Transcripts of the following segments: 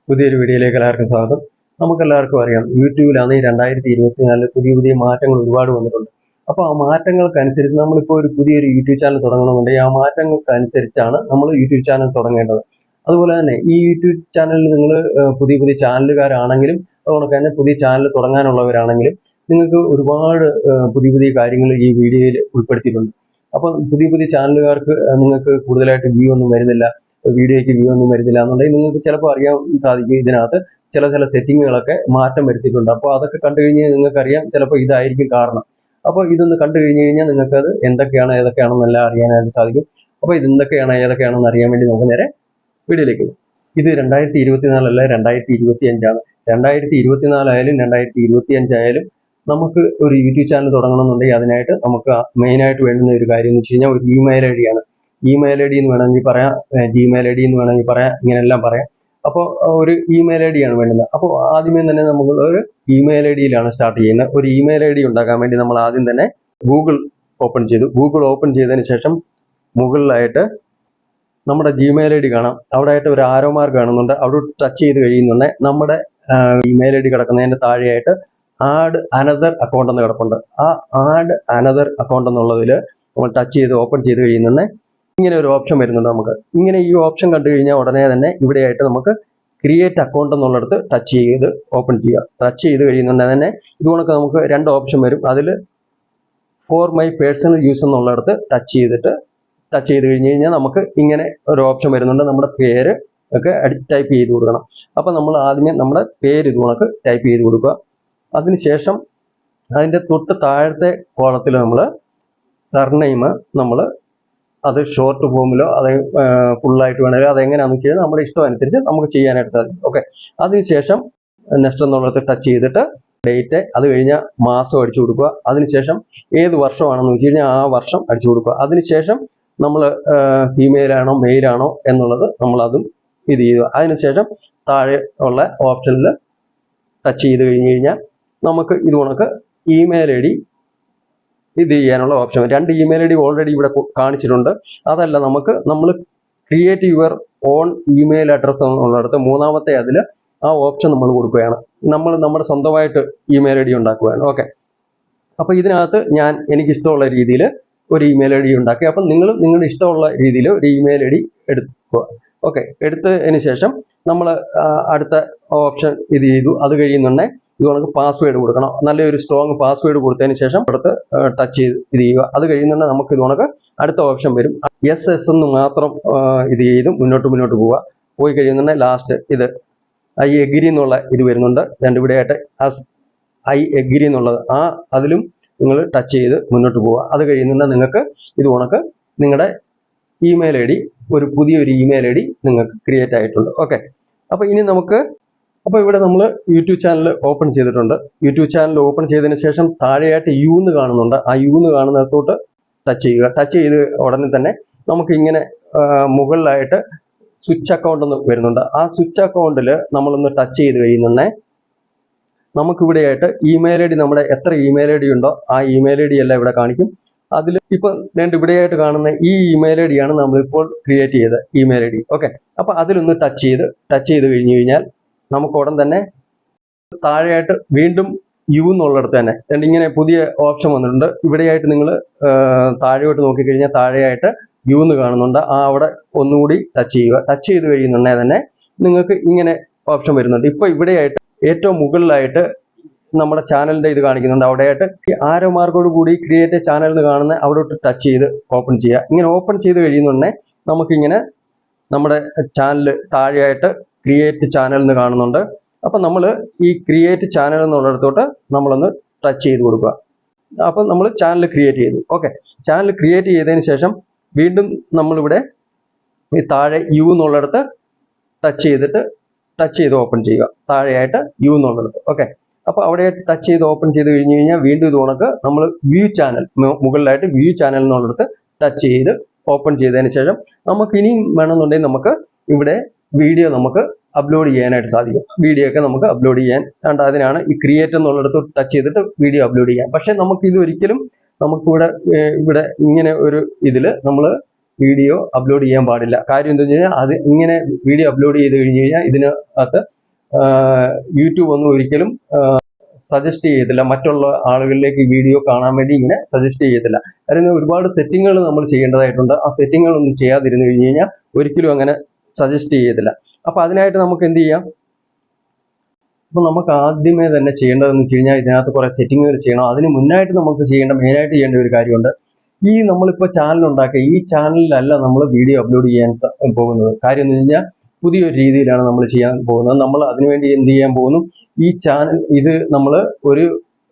പുതിയൊരു വീഡിയോയിലേക്ക് എല്ലാവർക്കും സ്വാഗതം. നമുക്കെല്ലാവർക്കും അറിയാം, യൂട്യൂബിലാണ് 2024 പുതിയ മാറ്റങ്ങൾ ഒരുപാട് വന്നിട്ടുണ്ട്. അപ്പോൾ ആ മാറ്റങ്ങൾക്കനുസരിച്ച് നമ്മളിപ്പോൾ പുതിയൊരു യൂട്യൂബ് ചാനൽ തുടങ്ങണമെന്നുണ്ടെങ്കിൽ ആ മാറ്റങ്ങൾക്കനുസരിച്ചാണ് നമ്മൾ യൂട്യൂബ് ചാനൽ തുടങ്ങേണ്ടത്. അതുപോലെ തന്നെ ഈ യൂട്യൂബ് ചാനലിൽ നിങ്ങൾ പുതിയ ചാനലുകാരാണെങ്കിലും അതുപോലെ തന്നെ പുതിയ ചാനൽ തുടങ്ങാനുള്ളവരാണെങ്കിലും നിങ്ങൾക്ക് ഒരുപാട് പുതിയ കാര്യങ്ങൾ ഈ വീഡിയോയിൽ ഉൾപ്പെടുത്തിയിട്ടുണ്ട്. അപ്പോൾ പുതിയ ചാനലുകാർക്ക് നിങ്ങൾക്ക് കൂടുതലായിട്ട് വ്യൂ ഒന്നും വരുന്നില്ല, വീഡിയോയ്ക്ക് വ്യൂ ഒന്നും വരുന്നില്ല എന്നുണ്ടെങ്കിൽ നിങ്ങൾക്ക് ചിലപ്പോൾ അറിയാൻ സാധിക്കും ഇതിനകത്ത് ചില സെറ്റിങ്ങുകളൊക്കെ മാറ്റം വരുത്തിയിട്ടുണ്ട്. അപ്പോൾ അതൊക്കെ കണ്ടു കഴിഞ്ഞാൽ നിങ്ങൾക്കറിയാം ചിലപ്പോൾ ഇതായിരിക്കും കാരണം. അപ്പോൾ ഇതൊന്ന് കണ്ടു കഴിഞ്ഞു കഴിഞ്ഞാൽ നിങ്ങൾക്കത് ഏതൊക്കെയാണെന്നെല്ലാം അറിയാനായിട്ട് സാധിക്കും. അപ്പോൾ ഏതൊക്കെയാണെന്ന് അറിയാൻ വേണ്ടി നമുക്ക് നേരെ വീഡിയോയിലേക്ക് പോകും. ഇത് 2024 അല്ല, 2025 2024 ആയാലും 2025 ആയാലും നമുക്ക് ഒരു യൂട്യൂബ് ചാനൽ തുടങ്ങണമെന്നുണ്ടെങ്കിൽ അതിനായിട്ട് നമുക്ക് മെയിനായിട്ട് വേണ്ടുന്ന ഒരു കാര്യം എന്ന് വെച്ച് കഴിഞ്ഞാൽ ഒരു ഇമെയിൽ ഐ ഡി ആണ്. ഇമെയിൽ ഐ ഡി എന്ന് വേണമെങ്കിൽ പറയാം, ജിമെയിൽ ഐ ഡി എന്ന് വേണമെങ്കിൽ പറയാം, ഇങ്ങനെയെല്ലാം പറയാം. അപ്പോൾ ഒരു ഇമെയിൽ ഐ ഡി ആണ് വേണ്ടുന്നത്. അപ്പോൾ ആദ്യമേ തന്നെ നമ്മൾ ഒരു ഇമെയിൽ ഐ ഡിയിലാണ് സ്റ്റാർട്ട് ചെയ്യുന്നത്. ഒരു ഇമെയിൽ ഐ ഡി ഉണ്ടാക്കാൻ വേണ്ടി നമ്മൾ ആദ്യം തന്നെ ഗൂഗിൾ ഓപ്പൺ ചെയ്തതിന് ശേഷം മുകളിലായിട്ട് നമ്മുടെ ജിമെയിൽ ഐ ഡി കാണാം. അവിടെ ആയിട്ട് ഒരു ആരോ മാർക്ക് കാണുന്നുണ്ട്. അവിടെ ടച്ച് ചെയ്ത് കഴിയുന്നുണ്ടെങ്കിൽ നമ്മുടെ ഇമെയിൽ ഐ ഡി കിടക്കുന്നതിൻ്റെ താഴെയായിട്ട് ആഡ് അനദർ അക്കൗണ്ട് എന്ന് കിടപ്പുണ്ട്. ആ ആഡ് അനദർ അക്കൗണ്ട് എന്നുള്ളതിൽ നമ്മൾ ടച്ച് ചെയ്ത് ഓപ്പൺ ചെയ്ത് കഴിയുന്നുണ്ടെങ്കിൽ ഇങ്ങനെ ഒരു ഓപ്ഷൻ വരുന്നുണ്ട്. നമുക്ക് ഇങ്ങനെ ഈ ഓപ്ഷൻ കണ്ടു കഴിഞ്ഞാൽ ഉടനെ തന്നെ ഇവിടെയായിട്ട് നമുക്ക് ക്രിയേറ്റ് അക്കൗണ്ട് എന്നുള്ളിടത്ത് ടച്ച് ചെയ്ത് ഓപ്പൺ ചെയ്യുക. ടച്ച് ചെയ്ത് കഴിയുന്നുണ്ടെങ്കിൽ തന്നെ ഇതുകൊണ്ടൊക്കെ നമുക്ക് രണ്ട് ഓപ്ഷൻ വരും. അതിൽ ഫോർ മൈ പേഴ്സണൽ യൂസ് എന്നുള്ളിടത്ത് ടച്ച് ചെയ്ത് കഴിഞ്ഞ് കഴിഞ്ഞാൽ നമുക്ക് ഇങ്ങനെ ഒരു ഓപ്ഷൻ വരുന്നുണ്ട്. നമ്മുടെ പേര് ഒക്കെ ടൈപ്പ് ചെയ്ത് കൊടുക്കണം. അപ്പോൾ നമ്മൾ ആദ്യമേ നമ്മുടെ പേര് ഇതുകൊണ്ടൊക്കെ ടൈപ്പ് ചെയ്ത് കൊടുക്കുക. അതിനുശേഷം അതിൻ്റെ തൊട്ട് താഴത്തെ കോളത്തിൽ നമ്മൾ സർനെയിം നമ്മൾ അത് ഷോർട്ട് ഫോമിലോ അത് ഫുള്ളായിട്ട് വേണമെങ്കിൽ അതെങ്ങനെയാണെന്ന് വെച്ച് കഴിഞ്ഞാൽ നമ്മുടെ ഇഷ്ടം അനുസരിച്ച് നമുക്ക് ചെയ്യാനായിട്ട് സാധിക്കും. ഓക്കെ, അതിനുശേഷം നെക്സ്റ്റ് എന്നുള്ളത് ടച്ച് ചെയ്തിട്ട് ഡേറ്റ്, അത് കഴിഞ്ഞാൽ മാസം അടിച്ചു കൊടുക്കുക. അതിനുശേഷം ഏത് വർഷമാണെന്ന് വെച്ച് കഴിഞ്ഞാൽ ആ വർഷം അടിച്ചു കൊടുക്കുക. അതിനുശേഷം നമ്മൾ ഫീമെയിലാണോ മെയിലാണോ എന്നുള്ളത് നമ്മളതും ഇത് ചെയ്യുക. അതിനുശേഷം താഴെ ഉള്ള ഓപ്ഷനിൽ ടച്ച് ചെയ്ത് കഴിഞ്ഞ് കഴിഞ്ഞാൽ നമുക്ക് ഇത് കണക്ക് ഇമെയിൽ ഐ ഡി ഇത് ചെയ്യാനുള്ള ഓപ്ഷൻ. രണ്ട് ഇമെയിൽ ഐ ഡി ഓൾറെഡി ഇവിടെ കാണിച്ചിട്ടുണ്ട്. അതല്ല, നമ്മൾ create your own email address എന്നുള്ളിടത്ത് മൂന്നാമത്തെ അതിൽ ആ ഓപ്ഷൻ നമ്മൾ കൊടുക്കുകയാണ്. നമ്മുടെ സ്വന്തമായിട്ട് ഇമെയിൽ ഐ ഡി ഉണ്ടാക്കുകയാണ്. ഓക്കെ, അപ്പോൾ ഇതിനകത്ത് എനിക്കിഷ്ടമുള്ള രീതിയിൽ ഒരു ഇമെയിൽ ഐ ഡി ഉണ്ടാക്കി. അപ്പം നിങ്ങളുടെ ഇഷ്ടമുള്ള രീതിയിൽ ഒരു ഇമെയിൽ ഐ ഡി എടുക്കുക. ഓക്കെ, എടുത്തതിന് ശേഷം നമ്മൾ അടുത്ത ഓപ്ഷൻ ഇത് ചെയ്തു. അത് കഴിയുന്നുണ്ടെങ്കിൽ ഇത് നമുക്ക് പാസ്വേഡ് കൊടുക്കണം. നല്ലൊരു സ്ട്രോങ് പാസ്വേഡ് കൊടുത്തതിന് ശേഷം അടുത്ത് ടച്ച് ചെയ്ത് ഇത് ചെയ്യുക. അത് കഴിയുന്നുണ്ടെങ്കിൽ നമുക്ക് ഇത് കണക്ക് അടുത്ത ഓപ്ഷൻ വരും. എസ് എന്ന് മാത്രം ഇത് ചെയ്ത് മുന്നോട്ട് പോവുക. പോയി കഴിയുന്നുണ്ടെങ്കിൽ ലാസ്റ്റ് ഇത് ഐ എഗ്രി എന്നുള്ള ഇത് വരുന്നുണ്ട്. ഇവിടെയായിട്ട് ഐ എഗ്രി എന്നുള്ളത് അതിലും നിങ്ങൾ ടച്ച് ചെയ്ത് മുന്നോട്ട് പോവുക. അത് കഴിയുന്നുണ്ടെങ്കിൽ നിങ്ങൾക്ക് ഇത് കണക്ക് നിങ്ങളുടെ ഇമെയിൽ ഐ ഡി പുതിയൊരു ഇമെയിൽ ഐ ഡി നിങ്ങൾക്ക് ക്രിയേറ്റ് ആയിട്ടുണ്ട്. ഓക്കെ, അപ്പോൾ ഇനി അപ്പോൾ ഇവിടെ നമ്മൾ യൂട്യൂബ് ചാനൽ ഓപ്പൺ ചെയ്തിട്ടുണ്ട്. യൂട്യൂബ് ചാനൽ ഓപ്പൺ ചെയ്തതിന് ശേഷം താഴെയായിട്ട് യു എന്ന് കാണുന്നുണ്ട്. ആ യു എന്ന് കാണുന്നിടത്തോട്ട് ടച്ച് ചെയ്യുക. ടച്ച് ചെയ്ത് ഉടനെ തന്നെ നമുക്ക് ഇങ്ങനെ മുകളിലായിട്ട് സ്വിച്ച് അക്കൗണ്ട് എന്ന് വരുന്നുണ്ട്. ആ സ്വിച്ച് അക്കൗണ്ടിൽ നമ്മളൊന്ന് ടച്ച് ചെയ്ത് കഴിയുന്നുണ്ടെങ്കിൽ നമുക്കിവിടെയായിട്ട് ഇമെയിൽ ഐ ഡി, നമ്മുടെ എത്ര ഇമെയിൽ ഐ ഡി ഉണ്ടോ ആ ഇമെയിൽ ഐ ഡി എല്ലാം ഇവിടെ കാണിക്കും. അതിൽ ഇപ്പം ഇവിടെയായിട്ട് കാണുന്ന ഈ ഇമെയിൽ ഐ ഡിയാണ് നമ്മളിപ്പോൾ ക്രിയേറ്റ് ചെയ്ത ഇമെയിൽ ഐ ഡി. ഓക്കെ, അപ്പോൾ അതിലൊന്ന് ടച്ച് ചെയ്ത് കഴിഞ്ഞ് കഴിഞ്ഞാൽ നമുക്ക് ഉടൻ തന്നെ താഴെയായിട്ട് വീണ്ടും യു എന്നുള്ളിടത്ത് തന്നെ ഇങ്ങനെ പുതിയ ഓപ്ഷൻ വന്നിട്ടുണ്ട്. ഇവിടെയായിട്ട് നിങ്ങൾ താഴെയോട്ട് നോക്കിക്കഴിഞ്ഞാൽ താഴെയായിട്ട് യു എന്ന് കാണുന്നുണ്ട്. അവിടെ ഒന്നുകൂടി ടച്ച് ചെയ്യുക. ടച്ച് ചെയ്ത് കഴിയുന്നുണ്ടെങ്കിൽ തന്നെ നിങ്ങൾക്ക് ഇങ്ങനെ ഓപ്ഷൻ വരുന്നുണ്ട്. ഇപ്പോൾ ഇവിടെയായിട്ട് ഏറ്റവും മുകളിലായിട്ട് നമ്മുടെ ചാനലിൻ്റെ ഇത് കാണിക്കുന്നുണ്ട്. അവിടെയായിട്ട് ആരോ മാർക്കോട് കൂടി ക്രിയേറ്റ് ചാനൽ എന്ന് കാണുന്ന അവിടോട്ട് ടച്ച് ചെയ്ത് ഓപ്പൺ ചെയ്യുക. ഇങ്ങനെ ഓപ്പൺ ചെയ്ത് കഴിയുന്നുണ്ടെങ്കിൽ നമുക്കിങ്ങനെ നമ്മുടെ ചാനൽ താഴെയായിട്ട് ക്രിയേറ്റ് ചാനൽ എന്ന് കാണുന്നുണ്ട്. അപ്പം നമ്മൾ ഈ ക്രിയേറ്റ് ചാനൽ എന്നുള്ളിടത്തോട്ട് നമ്മളൊന്ന് ടച്ച് ചെയ്ത് കൊടുക്കുക. അപ്പം നമ്മൾ ചാനൽ ക്രിയേറ്റ് ചെയ്തു. ഓക്കെ, ചാനൽ ക്രിയേറ്റ് ചെയ്തതിന് ശേഷം വീണ്ടും നമ്മളിവിടെ ഈ താഴെ യു എന്നുള്ളിടത്ത് ടച്ച് ചെയ്ത് ഓപ്പൺ ചെയ്യുക. താഴെയായിട്ട് യു എന്നുള്ളിടത്ത്. ഓക്കെ, അപ്പോൾ അവിടെ ടച്ച് ചെയ്ത് ഓപ്പൺ ചെയ്ത് കഴിഞ്ഞ് കഴിഞ്ഞാൽ വീണ്ടും ഇത് കണക്ക് നമ്മൾ വ്യൂ ചാനൽ മുകളിലായിട്ട് വ്യൂ ചാനൽ എന്നുള്ളിടത്ത് ടച്ച് ചെയ്ത് ഓപ്പൺ ചെയ്തതിന് ശേഷം നമുക്ക് ഇനിയും വേണമെന്നുണ്ടെങ്കിൽ നമുക്ക് ഇവിടെ വീഡിയോ നമുക്ക് അപ്ലോഡ് ചെയ്യാനായിട്ട് സാധിക്കും. വീഡിയോ ഒക്കെ നമുക്ക് അപ്ലോഡ് ചെയ്യാൻ അതിനാണ് ഈ ക്രിയേറ്റ് എന്നുള്ളിടത്ത് ടച്ച് ചെയ്തിട്ട് വീഡിയോ അപ്ലോഡ് ചെയ്യാം. പക്ഷെ നമുക്ക് ഇത് ഒരിക്കലും നമുക്കിവിടെ ഇങ്ങനെ ഒരു ഇതിൽ നമ്മൾ വീഡിയോ അപ്ലോഡ് ചെയ്യാൻ പാടില്ല. കാര്യം എന്താ വെച്ച് കഴിഞ്ഞാൽ അത് ഇങ്ങനെ വീഡിയോ അപ്ലോഡ് ചെയ്ത് കഴിഞ്ഞ് കഴിഞ്ഞാൽ ഇതിനകത്ത് യൂട്യൂബ് ഒന്നും ഒരിക്കലും സജസ്റ്റ് ചെയ്യത്തില്ല, മറ്റുള്ള ആളുകളിലേക്ക് വീഡിയോ കാണാൻ വേണ്ടി ഇങ്ങനെ സജസ്റ്റ് ചെയ്യത്തില്ല. അതിന് ഒരുപാട് സെറ്റിങ്ങുകൾ നമ്മൾ ചെയ്യേണ്ടതായിട്ടുണ്ട്. ആ സെറ്റിങ്ങുകളൊന്നും ചെയ്യാതിരുന്നു കഴിഞ്ഞ് കഴിഞ്ഞാൽ ഒരിക്കലും അങ്ങനെ സജസ്റ്റ് ചെയ്യത്തില്ല. അപ്പൊ അതിനായിട്ട് നമുക്ക് എന്ത് ചെയ്യാം? അപ്പൊ നമുക്ക് ആദ്യമേ തന്നെ ചെയ്യേണ്ടതെന്ന് വെച്ച് കഴിഞ്ഞാൽ ഇതിനകത്ത് കുറെ സെറ്റിങ്ങുകൾ ചെയ്യണം. അതിന് മുന്നായിട്ട് നമുക്ക് മെയിനായിട്ട് ചെയ്യേണ്ട ഒരു കാര്യമുണ്ട്. ഈ നമ്മളിപ്പോൾ ചാനൽ ഉണ്ടാക്കുക, ഈ ചാനലിലല്ല നമ്മൾ വീഡിയോ അപ്ലോഡ് ചെയ്യാൻ പോകുന്നത്. കാര്യം എന്ന് കഴിഞ്ഞാൽ പുതിയൊരു രീതിയിലാണ് നമ്മൾ ചെയ്യാൻ പോകുന്നത്. നമ്മൾ അതിനുവേണ്ടി എന്ത് ചെയ്യാൻ പോകുന്നു? ഈ ചാനൽ നമ്മൾ ഒരു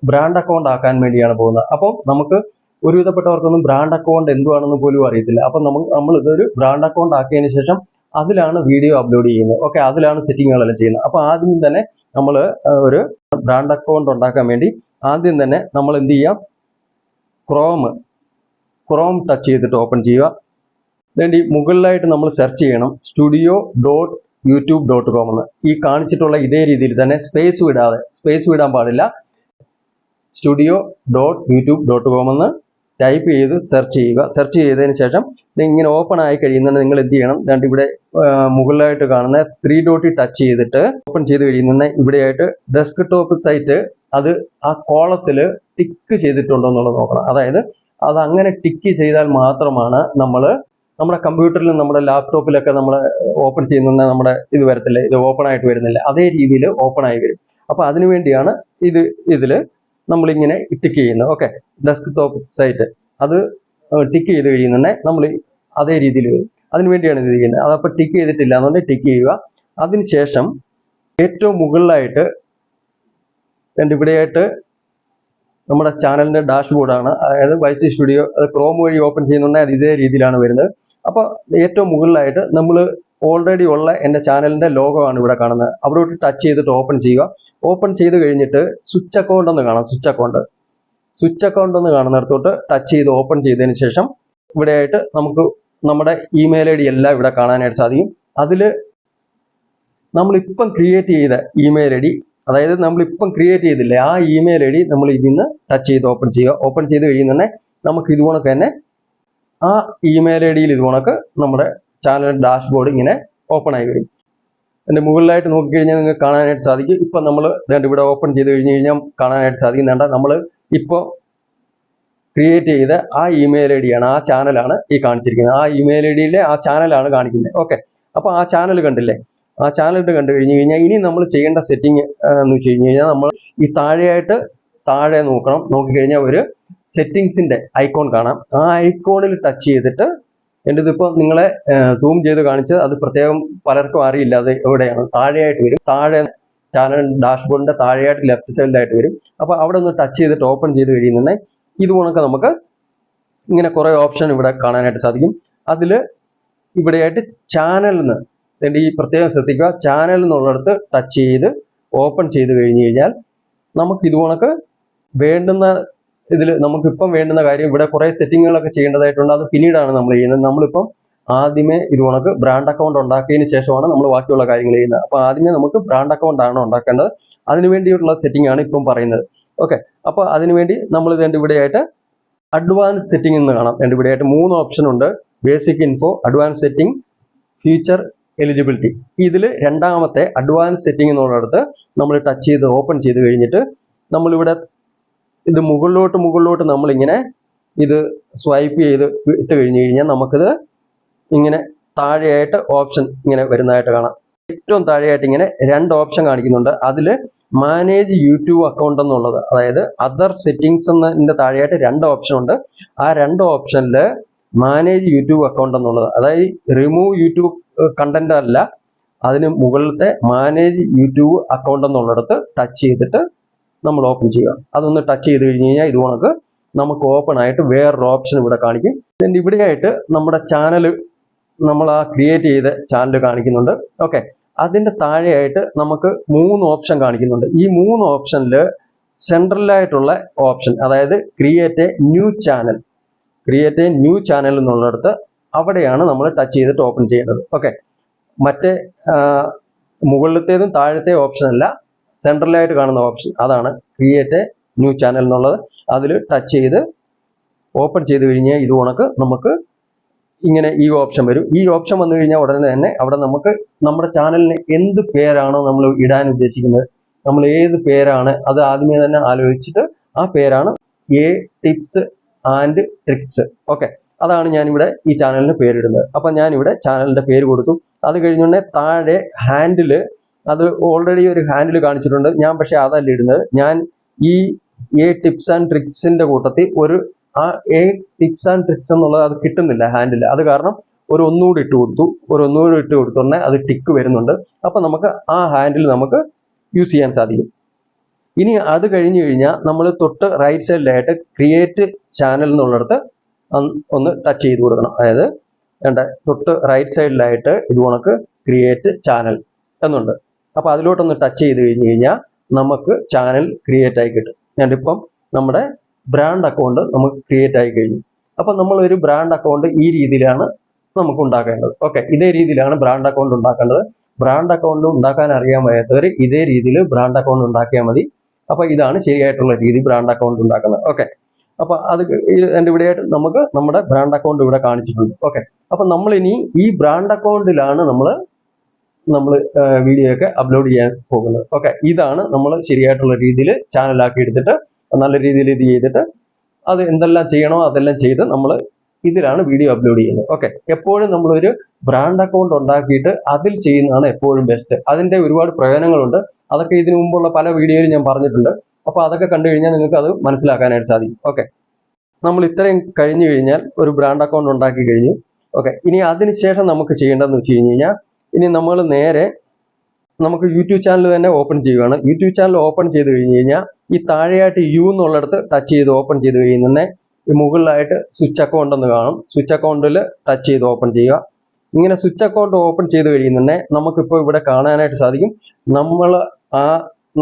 ബ്രാൻഡ് അക്കൗണ്ട് ആക്കാൻ വേണ്ടിയാണ് പോകുന്നത്. അപ്പം നമുക്ക് ഒരുവിധപ്പെട്ടവർക്കൊന്നും ബ്രാൻഡ് അക്കൗണ്ട് എന്തുവാണെന്ന് പോലും അറിയത്തില്ല. അപ്പം നമ്മൾ ഇതൊരു ബ്രാൻഡ് അക്കൗണ്ട് ആക്കിയതിന് ശേഷം അതിലാണ് വീഡിയോ അപ്ലോഡ് ചെയ്യുന്നത്. ഓക്കെ, അതിലാണ് സെറ്റിങ്ങുകളെല്ലാം ചെയ്യുന്നത്. അപ്പൊ ആദ്യം തന്നെ നമ്മൾ ഒരു ബ്രാൻഡ് അക്കൗണ്ട് ഉണ്ടാക്കാൻ വേണ്ടി ആദ്യം തന്നെ നമ്മൾ എന്ത് ചെയ്യാം? ക്രോം ടച്ച് ചെയ്തിട്ട് ഓപ്പൺ ചെയ്യുക. വേണ്ടി മുകളിലായിട്ട് നമ്മൾ സെർച്ച് ചെയ്യണം studio.youtube.com എന്ന്. ഈ കാണിച്ചിട്ടുള്ള ഇതേ രീതിയിൽ തന്നെ സ്പേസ് വിടാൻ പാടില്ല. studio.youtube.com എന്ന് ടൈപ്പ് ചെയ്ത് സെർച്ച് ചെയ്യുക. സെർച്ച് ചെയ്തതിന് ശേഷം ഇങ്ങനെ ഓപ്പൺ ആയി കഴിയുന്നത് നിങ്ങൾ എന്ത് ചെയ്യണം? ഇവിടെ മുകളിലായിട്ട് കാണുന്ന 3 ഡോട്ടിൽ ടച്ച് ചെയ്തിട്ട് ഓപ്പൺ ചെയ്ത് കഴിയുന്ന ഇവിടെയായിട്ട് ഡെസ്ക്ടോപ്പ് സൈറ്റ് അത് ആ കോളത്തിൽ ടിക്ക് ചെയ്തിട്ടുണ്ടോ എന്നുള്ളത് നോക്കണം. അതായത് അത് അങ്ങനെ ടിക്ക് ചെയ്താൽ മാത്രമാണ് നമ്മുടെ കമ്പ്യൂട്ടറിലും നമ്മുടെ ലാപ്ടോപ്പിലൊക്കെ നമ്മൾ ഓപ്പൺ ചെയ്യുന്ന നമ്മുടെ ഇത് വരത്തില്ല, ഇത് ഓപ്പൺ ആയിട്ട് വരുന്നില്ല, അതേ രീതിയിൽ ഓപ്പൺ ആയി വരും. അപ്പൊ അതിനു വേണ്ടിയാണ് ഇതിൽ നമ്മളിങ്ങനെ ടിക്ക് ചെയ്യുന്നത്. ഓക്കെ, ഡെസ്ക്ടോപ്പ് സൈറ്റ് അത് ടിക്ക് ചെയ്ത് കഴിയുന്നുണ്ടെ നമ്മൾ അതേ രീതിയിൽ വരും. അതിനുവേണ്ടിയാണ് ഇത് ചെയ്യുന്നത്. അതപ്പോൾ ടിക്ക് ചെയ്തിട്ടില്ല എന്നുണ്ടെങ്കിൽ ടിക്ക് ചെയ്യുക. അതിനുശേഷം ഏറ്റവും മുകളിലായിട്ട് ഇവിടെയായിട്ട് നമ്മുടെ ചാനലിന്റെ ഡാഷ്ബോർഡാണ്. അതായത് വൈറ്റി സ്റ്റുഡിയോ, അത് ക്രോം വഴി ഓപ്പൺ ചെയ്യുന്നുണ്ടെങ്കിൽ അത് ഇതേ രീതിയിലാണ് വരുന്നത്. അപ്പോൾ ഏറ്റവും മുകളിലായിട്ട് നമ്മൾ ഓൾറെഡി ഉള്ള എൻ്റെ ചാനലിന്റെ ലോഗോ ആണ് ഇവിടെ കാണുന്നത്. അവിടോട്ട് ടച്ച് ചെയ്തിട്ട് ഓപ്പൺ ചെയ്യുക. ഓപ്പൺ ചെയ്ത് കഴിഞ്ഞിട്ട് സ്വിച്ച് അക്കൗണ്ട് എന്ന് കാണാം. സ്വിച്ച് അക്കൗണ്ട് എന്ന് കാണുന്നിടത്തോട്ട് ടച്ച് ചെയ്ത് ഓപ്പൺ ചെയ്തതിന് ശേഷം ഇവിടെയായിട്ട് നമുക്ക് നമ്മുടെ ഇമെയിൽ ഐ ഡി എല്ലാം ഇവിടെ കാണാനായിട്ട് സാധിക്കും. അതിൽ നമ്മളിപ്പം ക്രിയേറ്റ് ചെയ്ത ഇമെയിൽ ഐ ഡി, അതായത് നമ്മളിപ്പം ക്രിയേറ്റ് ചെയ്തില്ലേ ആ ഇമെയിൽ ഐ ഡി നമ്മൾ ഇതിന്ന് ടച്ച് ചെയ്ത് ഓപ്പൺ ചെയ്യുക. ഓപ്പൺ ചെയ്ത് കഴിയുന്ന നമുക്ക് ഇതുകൊണ്ടൊക്കെ തന്നെ ആ ഇമെയിൽ ഐ ഡിയിൽ ഇതുകൊണ്ടൊക്കെ നമ്മുടെ ചാനൽ ഡാഷ്ബോർഡ് ഇങ്ങനെ ഓപ്പൺ ആയി വരും. എൻ്റെ മുകളിലായിട്ട് നോക്കിക്കഴിഞ്ഞാൽ നിങ്ങൾക്ക് കാണാനായിട്ട് സാധിക്കും. ഇപ്പം നമ്മൾ ഇവിടെ ഓപ്പൺ ചെയ്ത് കഴിഞ്ഞ് കഴിഞ്ഞാൽ കാണാനായിട്ട് സാധിക്കുന്നുണ്ട്. നമ്മൾ ഇപ്പോൾ ക്രിയേറ്റ് ചെയ്ത ആ ഇമെയിൽ ഐ ഡിയാണ്, ആ ചാനലാണ് ഈ കാണിച്ചിരിക്കുന്നത്. ആ ഇമെയിൽ ഐ ഡിയിലെ ആ ചാനലാണ് കാണിക്കുന്നത്. ഓക്കെ, അപ്പോൾ ആ ചാനൽ കണ്ടില്ലേ? ആ ചാനൽ കണ്ടു കഴിഞ്ഞ് കഴിഞ്ഞാൽ ഇനി നമ്മൾ ചെയ്യേണ്ട സെറ്റിംഗ് എന്ന് വെച്ച് കഴിഞ്ഞ് കഴിഞ്ഞാൽ നമ്മൾ ഈ താഴെ നോക്കിക്കഴിഞ്ഞാൽ ഒരു സെറ്റിംഗ്സിന്റെ ഐക്കോൺ കാണാം. ആ ഐക്കോണിൽ ടച്ച് ചെയ്തിട്ട് എൻ്റെ ഇതിപ്പോൾ നിങ്ങളെ സൂം ചെയ്ത് കാണിച്ചത് അത് പ്രത്യേകം പലർക്കും അറിയില്ല അത് എവിടെയാണ്. താഴെയായിട്ട് വരും. താഴെ ചാനൽ ഡാഷ്ബോർഡിന്റെ താഴെയായിട്ട് ലെഫ്റ്റ് സൈഡിലായിട്ട് വരും. അപ്പോൾ അവിടെ ഒന്ന് ടച്ച് ചെയ്തിട്ട് ഓപ്പൺ ചെയ്ത് കഴിയുന്നുണ്ടെങ്കിൽ ഇതുപോലൊക്കെ നമുക്ക് ഇങ്ങനെ കുറേ ഓപ്ഷൻ ഇവിടെ കാണാനായിട്ട് സാധിക്കും. അതിൽ ഇവിടെയായിട്ട് ചാനലിന് ഈ പ്രത്യേകം ശ്രദ്ധിക്കുക, ചാനൽ എന്നുള്ളിടത്ത് ടച്ച് ചെയ്ത് ഓപ്പൺ ചെയ്ത് കഴിഞ്ഞ് കഴിഞ്ഞാൽ നമുക്ക് ഇതുപോലൊക്കെ വേണ്ടുന്ന നമുക്കിപ്പം വേണ്ടുന്ന കാര്യം ഇവിടെ കുറേ സെറ്റിങ്ങുകളൊക്കെ ചെയ്യേണ്ടതായിട്ടുണ്ട്. അത് പിന്നീടാണ് നമ്മൾ ചെയ്യുന്നത്. നമ്മളിപ്പം ആദ്യമേ ഇതുപോലൊക്കെ ബ്രാൻഡ് അക്കൗണ്ട് ഉണ്ടാക്കിയതിന് ശേഷമാണ് നമ്മൾ ബാക്കിയുള്ള കാര്യങ്ങൾ ചെയ്യുന്നത്. അപ്പോൾ ആദ്യമേ നമുക്ക് ബ്രാൻഡ് അക്കൗണ്ട് ആണ് ഉണ്ടാക്കേണ്ടത്. അതിനുവേണ്ടിയുള്ള സെറ്റിംഗ് ആണ് ഇപ്പം പറയുന്നത്. ഓക്കെ, അപ്പോൾ അതിനുവേണ്ടി നമ്മൾ ഇവിടെയായിട്ട് അഡ്വാൻസ് സെറ്റിംഗ് എന്ന് കാണാം. ഇവിടെയായിട്ട് 3 ഓപ്ഷൻ ഉണ്ട്. Basic info, advance setting, future eligibility. ഇതിൽ രണ്ടാമത്തെ അഡ്വാൻസ് സെറ്റിംഗ് എന്നുള്ളിടത്ത് നമ്മൾ ടച്ച് ചെയ്ത് ഓപ്പൺ ചെയ്ത് കഴിഞ്ഞിട്ട് നമ്മളിവിടെ ഇത് മുകളിലോട്ട് നമ്മളിങ്ങനെ ഇത് സ്വൈപ്പ് ചെയ്ത് ഇട്ട് കഴിഞ്ഞ് കഴിഞ്ഞാൽ നമുക്കിത് ഇങ്ങനെ താഴെയായിട്ട് ഓപ്ഷൻ ഇങ്ങനെ വരുന്നതായിട്ട് കാണാം. ഏറ്റവും താഴെയായിട്ട് ഇങ്ങനെ 2 ഓപ്ഷൻ കാണിക്കുന്നുണ്ട്. അതിൽ മാനേജ് യൂട്യൂബ് അക്കൗണ്ട് എന്നുള്ളത്, അതായത് അതർ സെറ്റിംഗ്സ് എന്നതിന്റെ താഴെയായിട്ട് 2 ഓപ്ഷൻ ഉണ്ട്. ആ 2 ഓപ്ഷനിൽ മാനേജ് യൂട്യൂബ് അക്കൗണ്ട് എന്നുള്ളത്, അതായത് റിമൂവ് യൂട്യൂബ് കണ്ടന്റ് അല്ല, അതിന് മുകളിലത്തെ മാനേജ് യൂട്യൂബ് അക്കൗണ്ട് എന്നുള്ളിടത്ത് ടച്ച് ചെയ്തിട്ട് നമ്മൾ ഓപ്പൺ ചെയ്യുക. അതൊന്ന് ടച്ച് ചെയ്ത് കഴിഞ്ഞ് കഴിഞ്ഞാൽ ഇതുകൊണ്ട് നമുക്ക് ഓപ്പൺ ആയിട്ട് വേറൊരു ഓപ്ഷൻ ഇവിടെ കാണിക്കും. ഇവിടെയായിട്ട് നമ്മുടെ ചാനൽ, നമ്മൾ ആ ക്രിയേറ്റ് ചെയ്ത ചാനൽ കാണിക്കുന്നുണ്ട്. ഓക്കെ, അതിന്റെ താഴെയായിട്ട് നമുക്ക് 3 ഓപ്ഷൻ കാണിക്കുന്നുണ്ട്. ഈ 3 ഓപ്ഷനിൽ സെൻട്രലായിട്ടുള്ള ഓപ്ഷൻ, അതായത് ക്രിയേറ്റ് എ ന്യൂ ചാനൽ എന്നുള്ളിടത്ത് അവിടെയാണ് നമ്മൾ ടച്ച് ചെയ്തിട്ട് ഓപ്പൺ ചെയ്യേണ്ടത്. ഓക്കെ, മറ്റേ മുകളിലത്തേതും താഴത്തെ ഓപ്ഷൻ അല്ല, സെൻട്രലായിട്ട് കാണുന്ന ഓപ്ഷൻ, അതാണ് ക്രിയേറ്റ് എ ന്യൂ ചാനൽ എന്നുള്ളത്. അതിൽ ടച്ച് ചെയ്ത് ഓപ്പൺ ചെയ്ത് കഴിഞ്ഞാൽ ഇത് കണക്ക് നമുക്ക് ഇങ്ങനെ ഈ ഓപ്ഷൻ വരും. ഈ ഓപ്ഷൻ വന്നു കഴിഞ്ഞാൽ ഉടനെ തന്നെ അവിടെ നമുക്ക് നമ്മുടെ ചാനലിന് എന്ത് പേരാണോ നമ്മൾ ഇടാൻ ഉദ്ദേശിക്കുന്നത്, നമ്മൾ ഏത് പേരാണ് അത് ആദ്യമേ തന്നെ ആലോചിച്ചിട്ട് ആ പേരാണ് A tips and tricks. Okay, അതാണ് ഞാനിവിടെ ഈ ചാനലിന് പേരിടുന്നത്. അപ്പൊ ഞാനിവിടെ ചാനലിന്റെ പേര് കൊടുത്തു. അത് കഴിഞ്ഞുടനെ താഴെ ഹാൻഡില്, അത് ഓൾറെഡി ഒരു ഹാൻഡിൽ കാണിച്ചിട്ടുണ്ട് ഞാൻ, പക്ഷെ അതല്ല ഇടുന്നത്. ഞാൻ ഈ എ ടിപ്സ് ആൻഡ് ട്രിക്സിന്റെ കൂട്ടത്തിൽ ആ എ ടിപ്സ് ആൻഡ് ട്രിക്സ് എന്നുള്ളത് അത് കിട്ടുന്നില്ല ഹാൻഡിൽ. അത് കാരണം ഒന്നുകൂടി ഇട്ട് കൊടുത്തുടനെ അത് ടിക്ക് വരുന്നുണ്ട്. അപ്പൊ നമുക്ക് ആ ഹാൻഡിൽ നമുക്ക് യൂസ് ചെയ്യാൻ സാധിക്കും. ഇനി അത് കഴിഞ്ഞു കഴിഞ്ഞാൽ നമ്മൾ തൊട്ട് റൈറ്റ് സൈഡിലായിട്ട് ക്രിയേറ്റ് ചാനൽ എന്നുള്ളിടത്ത് ഒന്ന് ടച്ച് ചെയ്ത് കൊടുക്കണം. അതായത് തൊട്ട് റൈറ്റ് സൈഡിലായിട്ട് ഇത് കണക്ക് ക്രിയേറ്റ് ചാനൽ എന്നുണ്ട്. അപ്പൊ അതിലോട്ടൊന്ന് ടച്ച് ചെയ്ത് കഴിഞ്ഞ് കഴിഞ്ഞാൽ നമുക്ക് ചാനൽ ക്രിയേറ്റ് ആയി കിട്ടും. ഞാനിപ്പം നമ്മുടെ ബ്രാൻഡ് അക്കൗണ്ട് നമുക്ക് ക്രിയേറ്റ് ആയി കഴിഞ്ഞു. അപ്പൊ നമ്മൾ ഒരു ബ്രാൻഡ് അക്കൗണ്ട് ഈ രീതിയിലാണ് നമുക്ക് ഉണ്ടാക്കേണ്ടത്. ഓക്കെ, ഇതേ രീതിയിലാണ് ബ്രാൻഡ് അക്കൗണ്ട് ഉണ്ടാക്കേണ്ടത്. ബ്രാൻഡ് അക്കൗണ്ട് ഉണ്ടാക്കാൻ അറിയാൻ വയ്യാത്തവർ ഇതേ രീതിയിൽ ബ്രാൻഡ് അക്കൗണ്ട് ഉണ്ടാക്കിയാൽ മതി. അപ്പൊ ഇതാണ് ശരിയായിട്ടുള്ള രീതി ബ്രാൻഡ് അക്കൗണ്ട് ഉണ്ടാക്കുന്നത്. ഓക്കെ, അപ്പൊ അത് എൻ്റെ ഇവിടെയായിട്ട് നമുക്ക് നമ്മുടെ ബ്രാൻഡ് അക്കൗണ്ട് ഇവിടെ കാണിച്ചിട്ടുണ്ട്. ഓക്കെ, അപ്പൊ നമ്മൾ ഇനി ഈ ബ്രാൻഡ് അക്കൗണ്ടിലാണ് നമ്മൾ വീഡിയോ ഒക്കെ അപ്ലോഡ് ചെയ്യാൻ പോകുന്നത്. ഓക്കെ, ഇതാണ് നമ്മൾ ശരിയായിട്ടുള്ള രീതിയിൽ ചാനലാക്കി എടുത്തിട്ട് നല്ല രീതിയിൽ ഇത് ചെയ്തിട്ട് അത് എന്തെല്ലാം ചെയ്യണോ അതെല്ലാം ചെയ്ത് നമ്മൾ ഇതിലാണ് വീഡിയോ അപ്ലോഡ് ചെയ്യുന്നത്. ഓക്കെ, എപ്പോഴും നമ്മളൊരു ബ്രാൻഡ് അക്കൗണ്ട് ഉണ്ടാക്കിയിട്ട് അതിൽ ചെയ്യുന്നതാണ് എപ്പോഴും ബെസ്റ്റ്. അതിന്റെ ഒരുപാട് പ്രയോജനങ്ങളുണ്ട്. അതൊക്കെ ഇതിനു മുമ്പുള്ള പല വീഡിയോയിൽ ഞാൻ പറഞ്ഞിട്ടുണ്ട്. അപ്പൊ അതൊക്കെ കണ്ടു കഴിഞ്ഞാൽ നിങ്ങൾക്ക് അത് മനസ്സിലാക്കാനായിട്ട് സാധിക്കും. ഓക്കെ, നമ്മൾ ഇത്രയും കഴിഞ്ഞു കഴിഞ്ഞാൽ ഒരു ബ്രാൻഡ് അക്കൗണ്ട് ഉണ്ടാക്കി കഴിഞ്ഞു. ഓക്കെ, ഇനി അതിനുശേഷം നമുക്ക് ചെയ്യേണ്ടതെന്ന് വെച്ച് കഴിഞ്ഞാൽ ഇനി നമ്മൾ നേരെ നമുക്ക് യൂട്യൂബ് ചാനൽ തന്നെ ഓപ്പൺ ചെയ്യുകയാണ്. യൂട്യൂബ് ചാനൽ ഓപ്പൺ ചെയ്ത് കഴിഞ്ഞ് കഴിഞ്ഞാൽ ഈ താഴെയായിട്ട് യു എന്നുള്ളിടത്ത് ടച്ച് ചെയ്ത് ഓപ്പൺ ചെയ്ത് കഴിയുന്നതന്നെ ഈ മുകളിലായിട്ട് സ്വിച്ച് അക്കൗണ്ട് എന്ന് കാണും. സ്വിച്ച് അക്കൗണ്ടിൽ ടച്ച് ചെയ്ത് ഓപ്പൺ ചെയ്യുക. ഇങ്ങനെ സ്വിച്ച് അക്കൗണ്ട് ഓപ്പൺ ചെയ്ത് കഴിയുന്നതന്നെ നമുക്കിപ്പോൾ ഇവിടെ കാണാനായിട്ട് സാധിക്കും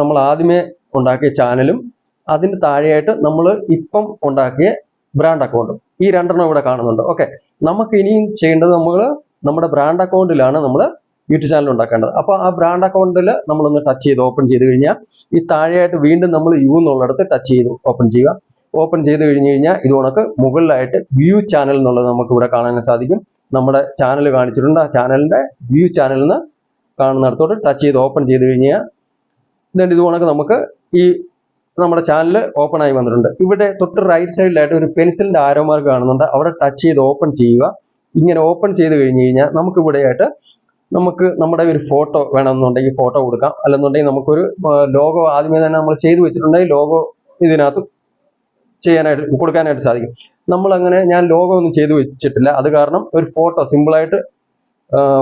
നമ്മൾ ആദ്യമേ ഉണ്ടാക്കിയ ചാനലും അതിന് താഴെയായിട്ട് നമ്മൾ ഇപ്പം ഉണ്ടാക്കിയ ബ്രാൻഡ് അക്കൗണ്ടും, ഈ രണ്ടെണ്ണം ഇവിടെ കാണുന്നുണ്ട്. ഓക്കെ, നമുക്ക് ഇനിയും ചെയ്യേണ്ടത് നമ്മുടെ ബ്രാൻഡ് അക്കൗണ്ടിലാണ് നമ്മൾ യൂട്യൂബ് ചാനൽ ഉണ്ടാക്കേണ്ടത്. അപ്പോൾ ആ ബ്രാൻഡ് അക്കൗണ്ടിൽ നമ്മളൊന്ന് ടച്ച് ചെയ്ത് ഓപ്പൺ ചെയ്ത് കഴിഞ്ഞാൽ ഈ താഴെയായിട്ട് വീണ്ടും നമ്മൾ യു എന്നുള്ളിടത്ത് ടച്ച് ചെയ്ത് ഓപ്പൺ ചെയ്യുക. ഓപ്പൺ ചെയ്ത് കഴിഞ്ഞ് കഴിഞ്ഞാൽ ഇത് കണക്ക് മുകളിലായിട്ട് വ്യൂ ചാനൽ എന്നുള്ളത് നമുക്ക് ഇവിടെ കാണാൻ സാധിക്കും. നമ്മുടെ ചാനൽ കാണിച്ചിട്ടുണ്ട്. ആ ചാനലിന്റെ വ്യൂ ചാനലിൽ നിന്ന് കാണുന്നിടത്തോട്ട് ടച്ച് ചെയ്ത് ഓപ്പൺ ചെയ്ത് കഴിഞ്ഞാൽ ഇത് കണക്ക് നമുക്ക് ഈ നമ്മുടെ ചാനൽ ഓപ്പൺ ആയി വന്നിട്ടുണ്ട്. ഇവിടെ തൊട്ട് റൈറ്റ് സൈഡിലായിട്ട് ഒരു പെൻസിലിന്റെ ആരോ മാർക്ക് കാണുന്നുണ്ട്. അവിടെ ടച്ച് ചെയ്ത് ഓപ്പൺ ചെയ്യുക. ഇങ്ങനെ ഓപ്പൺ ചെയ്ത് കഴിഞ്ഞ് കഴിഞ്ഞാൽ നമുക്ക് ഇവിടെയായിട്ട് നമ്മുടെ ഒരു ഫോട്ടോ വേണമെന്നുണ്ടെങ്കിൽ ഫോട്ടോ കൊടുക്കാം. അല്ലെന്നുണ്ടെങ്കിൽ നമുക്കൊരു ലോഗോ ആദ്യമേ തന്നെ നമ്മൾ ചെയ്തു വെച്ചിട്ടുണ്ടെങ്കിൽ ലോഗോ ഇതിനകത്ത് കൊടുക്കാനായിട്ട് സാധിക്കും. ഞാൻ ലോഗോ ഒന്നും ചെയ്തു വെച്ചിട്ടില്ല. അത് കാരണം ഒരു ഫോട്ടോ സിമ്പിളായിട്ട്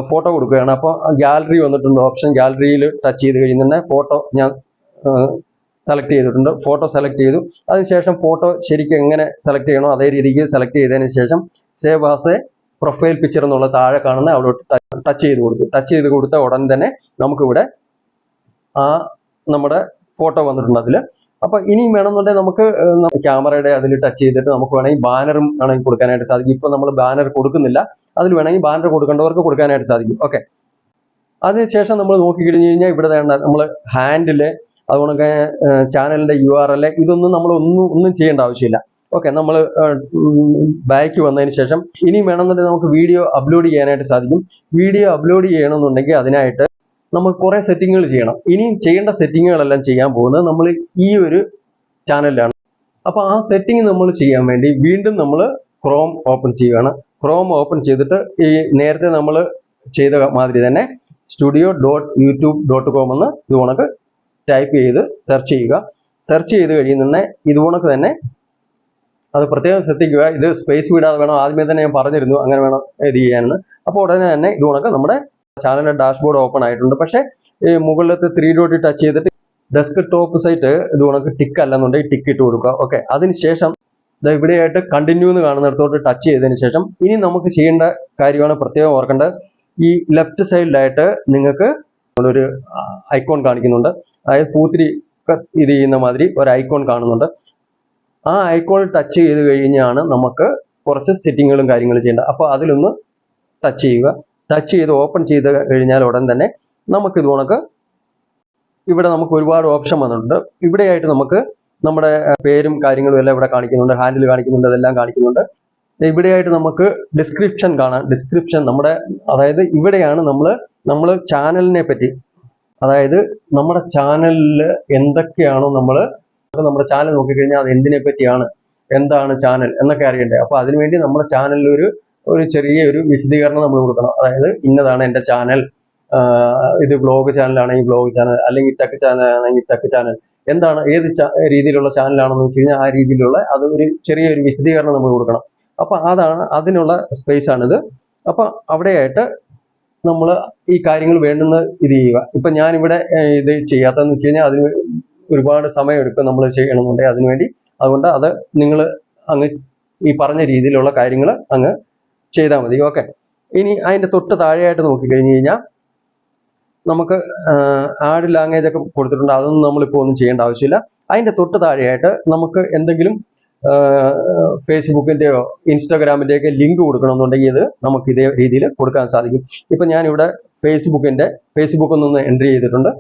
ഫോട്ടോ കൊടുക്കുകയാണ്. അപ്പോൾ ഗാലറി വന്നിട്ടുണ്ട് ഓപ്ഷൻ. ഗാലറിയിൽ ടച്ച് ചെയ്ത് കഴിയുന്ന ഫോട്ടോ ഞാൻ സെലക്ട് ചെയ്തിട്ടുണ്ട്. ഫോട്ടോ സെലക്ട് ചെയ്തു. അതിനുശേഷം ഫോട്ടോ ശരിക്കും എങ്ങനെ സെലക്ട് ചെയ്യണോ അതേ രീതിക്ക് സെലക്ട് ചെയ്തതിന് ശേഷം save as A profile picture എന്നുള്ള താഴെ കാണുന്ന അവിടെ ടച്ച് ചെയ്ത് കൊടുത്തു. ടച്ച് ചെയ്ത് കൊടുത്ത ഉടൻ തന്നെ നമുക്കിവിടെ നമ്മുടെ ഫോട്ടോ വന്നിട്ടുണ്ട് അതിൽ. അപ്പൊ ഇനിയും വേണമെന്നുണ്ടെങ്കിൽ നമുക്ക് ക്യാമറയുടെ അതിൽ ടച്ച് ചെയ്തിട്ട് നമുക്ക് വേണമെങ്കിൽ ബാനറും വേണമെങ്കിൽ കൊടുക്കാനായിട്ട് സാധിക്കും. ഇപ്പൊ നമ്മൾ ബാനർ കൊടുക്കുന്നില്ല. അതിൽ വേണമെങ്കിൽ ബാനർ കൊടുക്കേണ്ടവർക്ക് കൊടുക്കാനായിട്ട് സാധിക്കും. ഓക്കെ, അതിനുശേഷം നമ്മൾ നോക്കി കഴിഞ്ഞ് കഴിഞ്ഞാൽ ഇവിടെ നമ്മൾ ഹാൻഡില് അതുകൊണ്ടൊക്കെ ചാനലിന്റെ URL ഇതൊന്നും നമ്മൾ ഒന്നും ചെയ്യേണ്ട ആവശ്യമില്ല. ഓക്കെ, നമ്മൾ ബാക്ക് വന്നതിന് ശേഷം ഇനി വേണമെന്നുണ്ടെങ്കിൽ നമുക്ക് വീഡിയോ അപ്ലോഡ് ചെയ്യാനായിട്ട് സാധിക്കും. വീഡിയോ അപ്ലോഡ് ചെയ്യണമെന്നുണ്ടെങ്കിൽ അതിനായിട്ട് നമ്മൾ കുറെ സെറ്റിങ്ങുകൾ ചെയ്യണം. ഇനിയും ചെയ്യേണ്ട സെറ്റിങ്ങുകളെല്ലാം ചെയ്യാൻ പോകുന്നത് നമ്മൾ ഈ ഒരു ചാനലിലാണ്. അപ്പൊ ആ സെറ്റിംഗ് നമ്മൾ ചെയ്യാൻ വേണ്ടി വീണ്ടും നമ്മൾ ക്രോം ഓപ്പൺ ചെയ്യുകയാണ്. ക്രോം ഓപ്പൺ ചെയ്തിട്ട് ഈ നേരത്തെ നമ്മൾ ചെയ്ത മാതിരി തന്നെ studio.youtube.com എന്ന് ഇതുകണക്ക് ടൈപ്പ് ചെയ്ത് സെർച്ച് ചെയ്യുക. സെർച്ച് ചെയ്ത് കഴിയുന്ന ഇതുകണക്ക് തന്നെ അത് പ്രത്യേകം ശ്രദ്ധിക്കുക. ഇത് സ്പേസ് വിടാതെ വേണം. ആദ്യമേ തന്നെ ഞാൻ പറഞ്ഞിരുന്നു അങ്ങനെ വേണം ഇത് ചെയ്യാനെന്ന്. അപ്പോൾ ഉടനെ തന്നെ ഇതുകണക്ക് നമ്മുടെ ചാനലിന്റെ ഡാഷ്ബോർഡ് ഓപ്പൺ ആയിട്ടുണ്ട്. പക്ഷേ ഈ മുകളിലത്തെ 3 ഡോട്ട് ടച്ച് ചെയ്തിട്ട് ഡെസ്ക് ടോപ്പ് സൈറ്റ് ഇതുകണക്ക് ടിക്ക് അല്ലെന്നുണ്ടെങ്കിൽ ടിക്ക് ഇട്ട് കൊടുക്കുക. ഓക്കെ, അതിനുശേഷം ഇവിടെയായിട്ട് കണ്ടിന്യൂ എന്ന് കാണുന്നിടത്തോട്ട് ടച്ച് ചെയ്തതിന് ശേഷം ഇനി നമുക്ക് ചെയ്യേണ്ട കാര്യമാണ് പ്രത്യേകം ഓർക്കേണ്ടത്. ഈ ലെഫ്റ്റ് സൈഡിലായിട്ട് നിങ്ങൾക്ക് ഒരു ഐക്കോൺ കാണിക്കുന്നുണ്ട്. അതായത് പൂത്തിരി ഇത് ചെയ്യുന്ന മാതിരി ഒരു ഐക്കോൺ കാണുന്നുണ്ട്. ആ ഐക്കോൺ ടച്ച് ചെയ്ത് കഴിഞ്ഞാണ് നമുക്ക് കുറച്ച് സെറ്റിങ്ങുകളും കാര്യങ്ങളും ചെയ്യേണ്ടത്. അപ്പോൾ അതിലൊന്ന് ടച്ച് ചെയ്യുക. ടച്ച് ചെയ്ത് ഓപ്പൺ ചെയ്ത് കഴിഞ്ഞാൽ ഉടൻ തന്നെ നമുക്ക് ഇത് കണക്ക് ഇവിടെ നമുക്ക് ഒരുപാട് ഓപ്ഷൻ വന്നിട്ടുണ്ട്. ഇവിടെയായിട്ട് നമുക്ക് നമ്മുടെ പേരും കാര്യങ്ങളും എല്ലാം ഇവിടെ കാണിക്കുന്നുണ്ട്. ഹാൻഡിൽ കാണിക്കുന്നുണ്ട്. അതെല്ലാം കാണിക്കുന്നുണ്ട്. ഇവിടെയായിട്ട് നമുക്ക് ഡിസ്ക്രിപ്ഷൻ കാണാം. ഡിസ്ക്രിപ്ഷൻ നമ്മുടെ, അതായത് ഇവിടെയാണ് നമ്മൾ ചാനലിനെ പറ്റി, അതായത് നമ്മുടെ ചാനലിൽ എന്തൊക്കെയാണോ നമ്മുടെ ചാനൽ നോക്കിക്കഴിഞ്ഞാൽ അത് എന്തിനെ പറ്റിയാണ്, എന്താണ് ചാനൽ എന്നൊക്കെ അറിയണ്ടേ. അപ്പൊ അതിനുവേണ്ടി നമ്മുടെ ചാനലിൽ ഒരു ചെറിയൊരു വിശദീകരണം നമ്മൾ കൊടുക്കണം. അതായത് ഇന്നതാണ് എൻ്റെ ചാനൽ, ഇത് ബ്ലോഗ് ചാനലാണെങ്കിൽ ബ്ലോഗ് ചാനൽ, അല്ലെങ്കിൽ ടെക് ചാനൽ ആണെങ്കിൽ ടെക് ചാനൽ, എന്താണ് ഏത് രീതിയിലുള്ള ചാനലാണെന്ന് വെച്ച് കഴിഞ്ഞാൽ ആ രീതിയിലുള്ള അത് ഒരു ചെറിയൊരു വിശദീകരണം നമ്മൾ കൊടുക്കണം. അപ്പൊ അതിനുള്ള സ്പേസ് ആണിത്. അപ്പൊ അവിടെയായിട്ട് നമ്മൾ ഈ കാര്യങ്ങൾ വേണ്ടുന്ന ഇത് ചെയ്യുക. ഇപ്പൊ ഞാനിവിടെ ഇത് ചെയ്യാത്തതെന്ന് വെച്ച് കഴിഞ്ഞാൽ അതിന് ഒരുപാട് സമയം എടുക്കും നമ്മൾ ചെയ്യണമെന്നുണ്ടെങ്കിൽ അതിനുവേണ്ടി. അതുകൊണ്ട് അത് നിങ്ങൾ അങ്ങ് ഈ പറഞ്ഞ രീതിയിലുള്ള കാര്യങ്ങൾ അങ്ങ് ചെയ്താൽ മതി. ഓക്കെ. ഇനി അതിന്റെ തൊട്ട് താഴെയായിട്ട് നോക്കിക്കഴിഞ്ഞ് കഴിഞ്ഞാൽ നമുക്ക് ആഡ് ലാംഗ്വേജ് ഒക്കെ കൊടുത്തിട്ടുണ്ട്. അതൊന്നും നമ്മളിപ്പോൾ ഒന്നും ചെയ്യേണ്ട ആവശ്യമില്ല. അതിന്റെ തൊട്ട് താഴെയായിട്ട് നമുക്ക് എന്തെങ്കിലും ഫേസ്ബുക്കിന്റെയോ ഇൻസ്റ്റാഗ്രാമിന്റെയൊക്കെ ലിങ്ക് കൊടുക്കണമെന്നുണ്ടെങ്കിൽ ഇത് നമുക്ക് ഇതേ രീതിയിൽ കൊടുക്കാൻ സാധിക്കും. ഇപ്പൊ ഞാനിവിടെ ഫേസ്ബുക്ക് ഒന്ന് എൻട്രി ചെയ്തിട്ടുണ്ട്.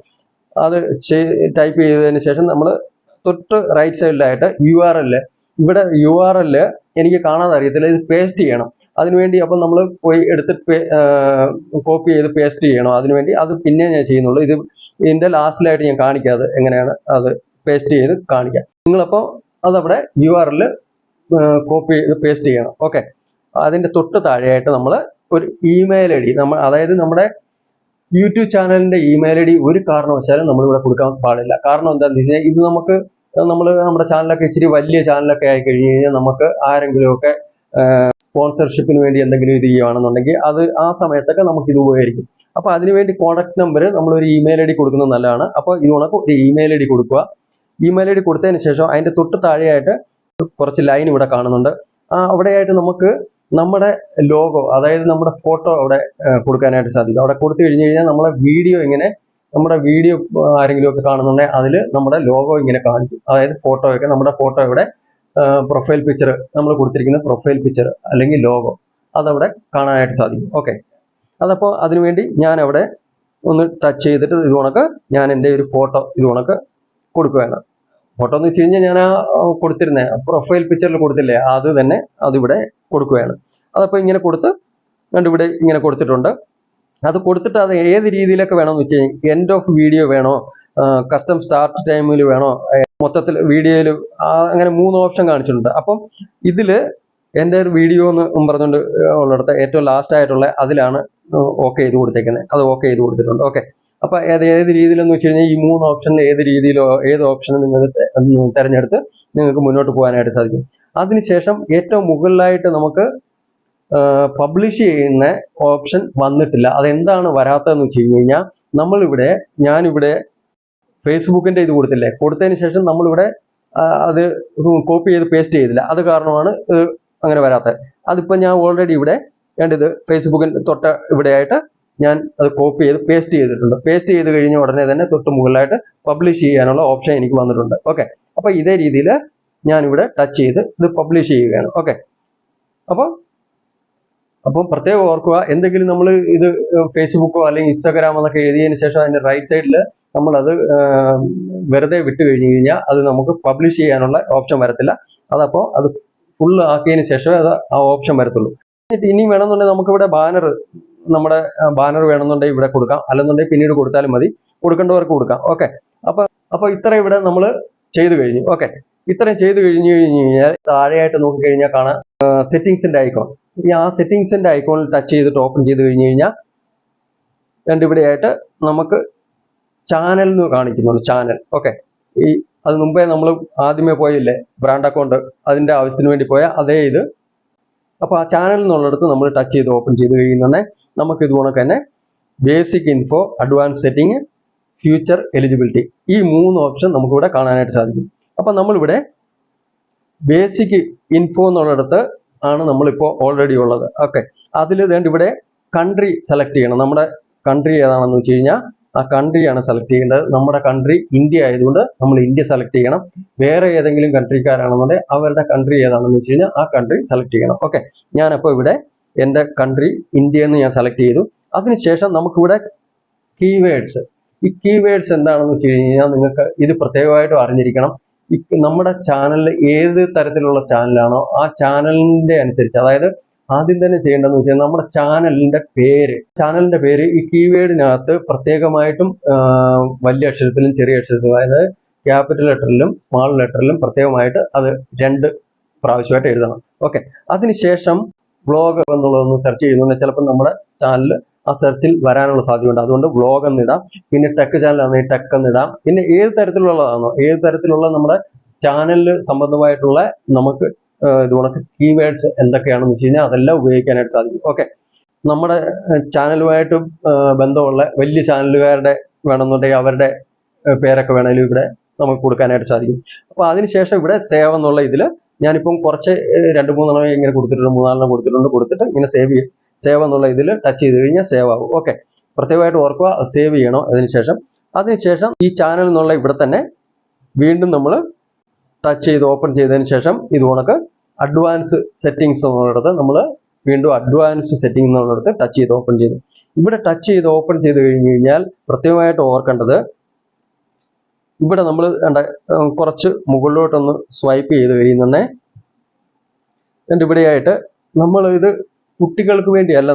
അത് ടൈപ്പ് ചെയ്തതിന് ശേഷം നമ്മൾ തൊട്ട് റൈറ്റ് സൈഡിലായിട്ട് URL, ഇവിടെ URL എനിക്ക് കാണാതെ അറിയത്തില്ല, ഇത് പേസ്റ്റ് ചെയ്യണം. അതിനുവേണ്ടി അപ്പം നമ്മൾ പോയി എടുത്തിട്ട് കോപ്പി ചെയ്ത് പേസ്റ്റ് ചെയ്യണം. അതിനുവേണ്ടി അത് പിന്നെ ഞാൻ ചെയ്യുന്നുള്ളൂ. ഇതിന്റെ ലാസ്റ്റിലായിട്ട് ഞാൻ കാണിക്കാതെ എങ്ങനെയാണ് അത് പേസ്റ്റ് ചെയ്ത് കാണിക്കാം. നിങ്ങളപ്പോൾ അതവിടെ URL കോപ്പി ചെയ്ത് പേസ്റ്റ് ചെയ്യണം. ഓക്കെ. അതിന്റെ തൊട്ട് താഴെയായിട്ട് നമ്മൾ ഒരു ഇമെയിൽ ID, അതായത് നമ്മുടെ യൂട്യൂബ് ചാനലിന്റെ ഇമെയിൽ ID ഒരു കാരണവശാലും നമ്മളിവിടെ കൊടുക്കാൻ പാടില്ല. കാരണം എന്താണെന്ന് വെച്ച് കഴിഞ്ഞാൽ ഇത് നമ്മുടെ ചാനലൊക്കെ ഇച്ചിരി വലിയ ചാനലൊക്കെ ആയി കഴിഞ്ഞ് കഴിഞ്ഞാൽ നമുക്ക് ആരെങ്കിലുമൊക്കെ സ്പോൺസർഷിപ്പിന് വേണ്ടി എന്തെങ്കിലും ഇത് ചെയ്യുകയാണെന്നുണ്ടെങ്കിൽ അത് ആ സമയത്തൊക്കെ നമുക്ക് ഇത് ഉപകരിക്കും. അപ്പൊ അതിനുവേണ്ടി കോൺടാക്ട് നമ്പർ നമ്മളൊരു ഇമെയിൽ ID കൊടുക്കുന്നത് നല്ലതാണ്. അപ്പോൾ ഇതുകൊണ്ടൊക്കെ ഒരു ഇമെയിൽ ID കൊടുക്കുക. ഇമെയിൽ ID കൊടുത്തതിന് ശേഷം അതിന്റെ തൊട്ട് താഴെയായിട്ട് കുറച്ച് ലൈൻ ഇവിടെ കാണുന്നുണ്ട്. അവിടെയായിട്ട് നമുക്ക് നമ്മുടെ ലോഗോ, അതായത് നമ്മുടെ ഫോട്ടോ അവിടെ കൊടുക്കാനായിട്ട് സാധിക്കും. അവിടെ കൊടുത്തു കഴിഞ്ഞ് കഴിഞ്ഞാൽ നമ്മുടെ വീഡിയോ ആരെങ്കിലും ഒക്കെ കാണുന്നുണ്ടെങ്കിൽ അതിൽ നമ്മുടെ ലോഗോ ഇങ്ങനെ കാണിക്കും. അതായത് നമ്മുടെ ഫോട്ടോ ഇവിടെ പ്രൊഫൈൽ പിക്ചർ നമ്മൾ കൊടുത്തിരിക്കുന്ന പ്രൊഫൈൽ പിക്ചർ അല്ലെങ്കിൽ ലോഗോ അതവിടെ കാണാനായിട്ട് സാധിക്കും. ഓക്കെ. അതപ്പോൾ അതിനുവേണ്ടി ഞാൻ അവിടെ ഒന്ന് ടച്ച് ചെയ്തിട്ട് ഇത് കണക്ക് ഞാൻ എൻ്റെ ഒരു ഫോട്ടോ ഇത് കണക്ക് കൊടുക്കുകയാണ്. ഫോട്ടോ എന്ന് വെച്ച് കഴിഞ്ഞാൽ ഞാൻ കൊടുത്തിരുന്ന പ്രൊഫൈൽ പിക്ചറിൽ കൊടുത്തില്ലേ, അത് തന്നെ അതിവിടെ കൊടുക്കുകയാണ്. അതപ്പോൾ ഇങ്ങനെ ഇവിടെ ഇങ്ങനെ കൊടുത്തിട്ടുണ്ട്. അത് കൊടുത്തിട്ട് അത് ഏത് രീതിയിലൊക്കെ വേണമെന്ന് വെച്ച് കഴിഞ്ഞാൽ എൻഡ് ഓഫ് വീഡിയോ വേണോ, കസ്റ്റം സ്റ്റാർട്ട് ടൈമിൽ വേണോ, മൊത്തത്തിൽ വീഡിയോയിൽ, അങ്ങനെ 3 ഓപ്ഷൻ കാണിച്ചിട്ടുണ്ട്. അപ്പം ഇതിൽ എൻ്റെ ഒരു വീഡിയോ എന്ന് പറഞ്ഞുകൊണ്ട് ഉള്ളിടത്ത് ഏറ്റവും ലാസ്റ്റ് ആയിട്ടുള്ള അതിലാണ് ഓക്കെ ചെയ്ത് കൊടുത്തേക്കുന്നത്. അത് ഓക്കെ ചെയ്ത് കൊടുത്തിട്ടുണ്ട്. ഓക്കെ. അപ്പൊ ഏത് രീതിയിലെന്ന് വെച്ച് കഴിഞ്ഞാൽ ഈ 3 ഓപ്ഷനിൽ ഏത് ഓപ്ഷനും നിങ്ങൾ തിരഞ്ഞെടുത്ത് നിങ്ങൾക്ക് മുന്നോട്ട് പോകാനായിട്ട് സാധിക്കും. അതിനുശേഷം ഏറ്റവും മുകളിലായിട്ട് നമുക്ക് പബ്ലിഷ് ചെയ്യുന്ന ഓപ്ഷൻ വന്നിട്ടില്ല. അതെന്താണ് വരാത്തതെന്ന് വെച്ച് കഴിഞ്ഞാൽ ഞാനിവിടെ ഫേസ്ബുക്കിന്റെ ഇത് കൊടുത്തതിന് ശേഷം നമ്മളിവിടെ അത് കോപ്പി ചെയ്ത് പേസ്റ്റ് ചെയ്തില്ല. അത് കാരണമാണ് ഇത് അങ്ങനെ വരാത്തത്. അതിപ്പോ ഞാൻ ഓൾറെഡി ഇവിടെ ഇത് ഫേസ്ബുക്കിന്റെ തൊട്ട് ഇവിടെയായിട്ട് ഞാൻ അത് കോപ്പി ചെയ്ത് പേസ്റ്റ് ചെയ്തിട്ടുണ്ട്. പേസ്റ്റ് ചെയ്ത് കഴിഞ്ഞ ഉടനെ തന്നെ തൊട്ട് മുകളിലായിട്ട് പബ്ലിഷ് ചെയ്യാനുള്ള ഓപ്ഷൻ എനിക്ക് വന്നിട്ടുണ്ട്. ഓക്കെ. അപ്പൊ ഇതേ രീതിയിൽ ഞാൻ ഇവിടെ ടച്ച് ചെയ്ത് ഇത് പബ്ലിഷ് ചെയ്യുകയാണ്. ഓക്കെ. അപ്പം പ്രത്യേകം ഓർക്കുക, എന്തെങ്കിലും നമ്മൾ ഇത് ഫേസ്ബുക്കോ അല്ലെങ്കിൽ ഇൻസ്റ്റാഗ്രാമോ എന്നൊക്കെ എഴുതിയതിനു ശേഷം അതിന്റെ റൈറ്റ് സൈഡിൽ നമ്മളത് വെറുതെ വിട്ട് കഴിഞ്ഞു കഴിഞ്ഞാൽ അത് നമുക്ക് പബ്ലിഷ് ചെയ്യാനുള്ള ഓപ്ഷൻ വരത്തില്ല. അതപ്പോൾ അത് ഫുൾ ആക്കിയതിന് ശേഷമേ ആ ഓപ്ഷൻ വരത്തുള്ളൂ. ഇനി വേണമെന്നുണ്ടെങ്കിൽ നമുക്കിവിടെ നമ്മുടെ ബാനർ വേണമെന്നുണ്ടെങ്കിൽ ഇവിടെ കൊടുക്കാം, അല്ലെന്നുണ്ടെങ്കിൽ പിന്നീട് കൊടുത്താലും മതി, കൊടുക്കേണ്ടവർക്ക് കൊടുക്കാം. ഓക്കെ. അപ്പൊ ഇത്ര ഇവിടെ നമ്മൾ ചെയ്തു കഴിഞ്ഞു. ഓക്കെ. ഇത്രയും ചെയ്തു കഴിഞ്ഞു കഴിഞ്ഞാൽ താഴെയായിട്ട് നോക്കിക്കഴിഞ്ഞാൽ കാണാം സെറ്റിംഗ്സിന്റെ ഐക്കോൺ. ആ സെറ്റിംഗ്സിന്റെ ഐക്കോണിൽ ടച്ച് ചെയ്തിട്ട് ഓപ്പൺ ചെയ്ത് കഴിഞ്ഞു കഴിഞ്ഞാൽ ഇവിടെയായിട്ട് നമുക്ക് ചാനൽ എന്ന് കാണിക്കുന്നുണ്ട്. ചാനൽ. ഓക്കെ. അത് മുമ്പേ നമ്മൾ ആദ്യമേ പോയില്ലേ ബ്രാൻഡ് അക്കൗണ്ട്, അതിന്റെ ആവശ്യത്തിന് വേണ്ടി പോയ അതേ ഇത്. അപ്പൊ ആ ചാനൽ എന്നുള്ളിടത്ത് നമ്മൾ ടച്ച് ചെയ്ത് ഓപ്പൺ ചെയ്ത് കഴിയുന്നുണ്ടെങ്കിൽ നമുക്ക് ഇതുപോലെ തന്നെ basic info, advance setting, future eligibility, ഈ 3 ഓപ്ഷൻ നമുക്കിവിടെ കാണാനായിട്ട് സാധിക്കും. അപ്പൊ നമ്മളിവിടെ ബേസിക് ഇൻഫോ എന്നുള്ളിടത്ത് ആണ് നമ്മളിപ്പോൾ ഓൾറെഡി ഉള്ളത്. ഓക്കെ. അതിൽ ഇവിടെ കൺട്രി സെലക്ട് ചെയ്യണം. നമ്മുടെ കൺട്രി ഏതാണെന്ന് വെച്ച് കഴിഞ്ഞാൽ ആ കൺട്രിയാണ് സെലക്ട് ചെയ്യേണ്ടത്. നമ്മുടെ കൺട്രി ഇന്ത്യ ആയതുകൊണ്ട് നമ്മൾ ഇന്ത്യ സെലക്ട് ചെയ്യണം. വേറെ ഏതെങ്കിലും കൺട്രിക്കാരാണെന്നുണ്ടെങ്കിൽ അവരുടെ കൺട്രി ഏതാണെന്ന് വെച്ച് കഴിഞ്ഞാൽ ആ കൺട്രി സെലക്ട് ചെയ്യണം. ഓക്കെ. ഞാനപ്പോൾ ഇവിടെ എൻ്റെ കൺട്രി ഇന്ത്യ എന്ന് ഞാൻ സെലക്ട് ചെയ്തു. അതിനുശേഷം നമുക്കിവിടെ കീവേഡ്സ്, ഈ കീവേഡ്സ് എന്താണെന്ന് വെച്ച് കഴിഞ്ഞാൽ നിങ്ങൾക്ക് ഇത് പ്രത്യേകമായിട്ടും അറിഞ്ഞിരിക്കണം. നമ്മുടെ ചാനലിൽ ഏത് തരത്തിലുള്ള ചാനലാണോ ആ ചാനലിന്റെ അനുസരിച്ച്, അതായത് ആദ്യം തന്നെ ചെയ്യേണ്ടതെന്ന് വെച്ചാൽ നമ്മുടെ ചാനലിന്റെ പേര് ഈ കീവേഡിനകത്ത് പ്രത്യേകമായിട്ടും വലിയ അക്ഷരത്തിലും ചെറിയ അക്ഷരത്തിലും, അതായത് ക്യാപിറ്റൽ ലെറ്ററിലും സ്മാൾ ലെറ്ററിലും പ്രത്യേകമായിട്ട് അത് 2 പ്രാവശ്യമായിട്ട് എഴുതണം. ഓക്കെ. അതിനുശേഷം വ്ളോഗ് എന്നുള്ളതൊന്ന് സെർച്ച് ചെയ്യുന്നുണ്ടെങ്കിൽ ചിലപ്പോൾ നമ്മുടെ ചാനൽ ആ സെർച്ചിൽ വരാനുള്ള സാധ്യതയുണ്ട്. അതുകൊണ്ട് വ്ളോഗ് എന്നിടാം. പിന്നെ ടെക് ചാനലാണെങ്കിൽ ടെക് എന്നിടാം. പിന്നെ ഏത് തരത്തിലുള്ള നമ്മുടെ ചാനലിൽ സംബന്ധമായിട്ടുള്ള നമുക്ക് ഇതുപോലെ കീവേഡ്സ് എന്തൊക്കെയാണെന്ന് വെച്ച് കഴിഞ്ഞാൽ അതെല്ലാം ഉപയോഗിക്കാനായിട്ട് സാധിക്കും. ഓക്കെ. നമ്മുടെ ചാനലുമായിട്ട് ബന്ധമുള്ള വലിയ ചാനലുകാരുടെ വേണമെന്നുണ്ടെങ്കിൽ അവരുടെ പേരൊക്കെ വേണമെങ്കിലും ഇവിടെ നമുക്ക് കൊടുക്കാനായിട്ട് സാധിക്കും. അപ്പോൾ അതിനുശേഷം ഇവിടെ സേവ് എന്നുള്ള ഇതിൽ ഞാനിപ്പം കുറച്ച് 2-3 ഇങ്ങനെ കൊടുത്തിട്ടുണ്ട്, 3-4 കൊടുത്തിട്ട് ഇങ്ങനെ സേവ് എന്നുള്ള ഇതിൽ ടച്ച് ചെയ്ത് കഴിഞ്ഞാൽ സേവ് ആകും. ഓക്കെ. പ്രത്യേകമായിട്ട് ഓർക്കുക, സേവ് ചെയ്യണം. അതിനുശേഷം ഈ ചാനൽ എന്നുള്ള ഇവിടെ തന്നെ വീണ്ടും നമ്മൾ ടച്ച് ചെയ്ത് ഓപ്പൺ ചെയ്തതിന് ശേഷം ഇത് കണക്ക് അഡ്വാൻസ് സെറ്റിംഗ്സ് എന്നുള്ളിടത്ത് നമ്മൾ വീണ്ടും അഡ്വാൻസ്ഡ് സെറ്റിംഗ് എന്നുള്ളിടത്ത് ടച്ച് ചെയ്ത് ഓപ്പൺ ചെയ്തു. ഇവിടെ ടച്ച് ചെയ്ത് ഓപ്പൺ ചെയ്ത് കഴിഞ്ഞ് കഴിഞ്ഞാൽ പ്രത്യേകമായിട്ട് ഓർക്കേണ്ടത്, ഇവിടെ നമ്മൾ കുറച്ച് മുകളിലോട്ടൊന്ന് സ്വൈപ്പ് ചെയ്ത് കഴിയുന്നേ, എന്നിട്ട് ഇവിടെയായിട്ട് നമ്മൾ ഇത് കുട്ടികൾക്ക് വേണ്ടിയല്ല,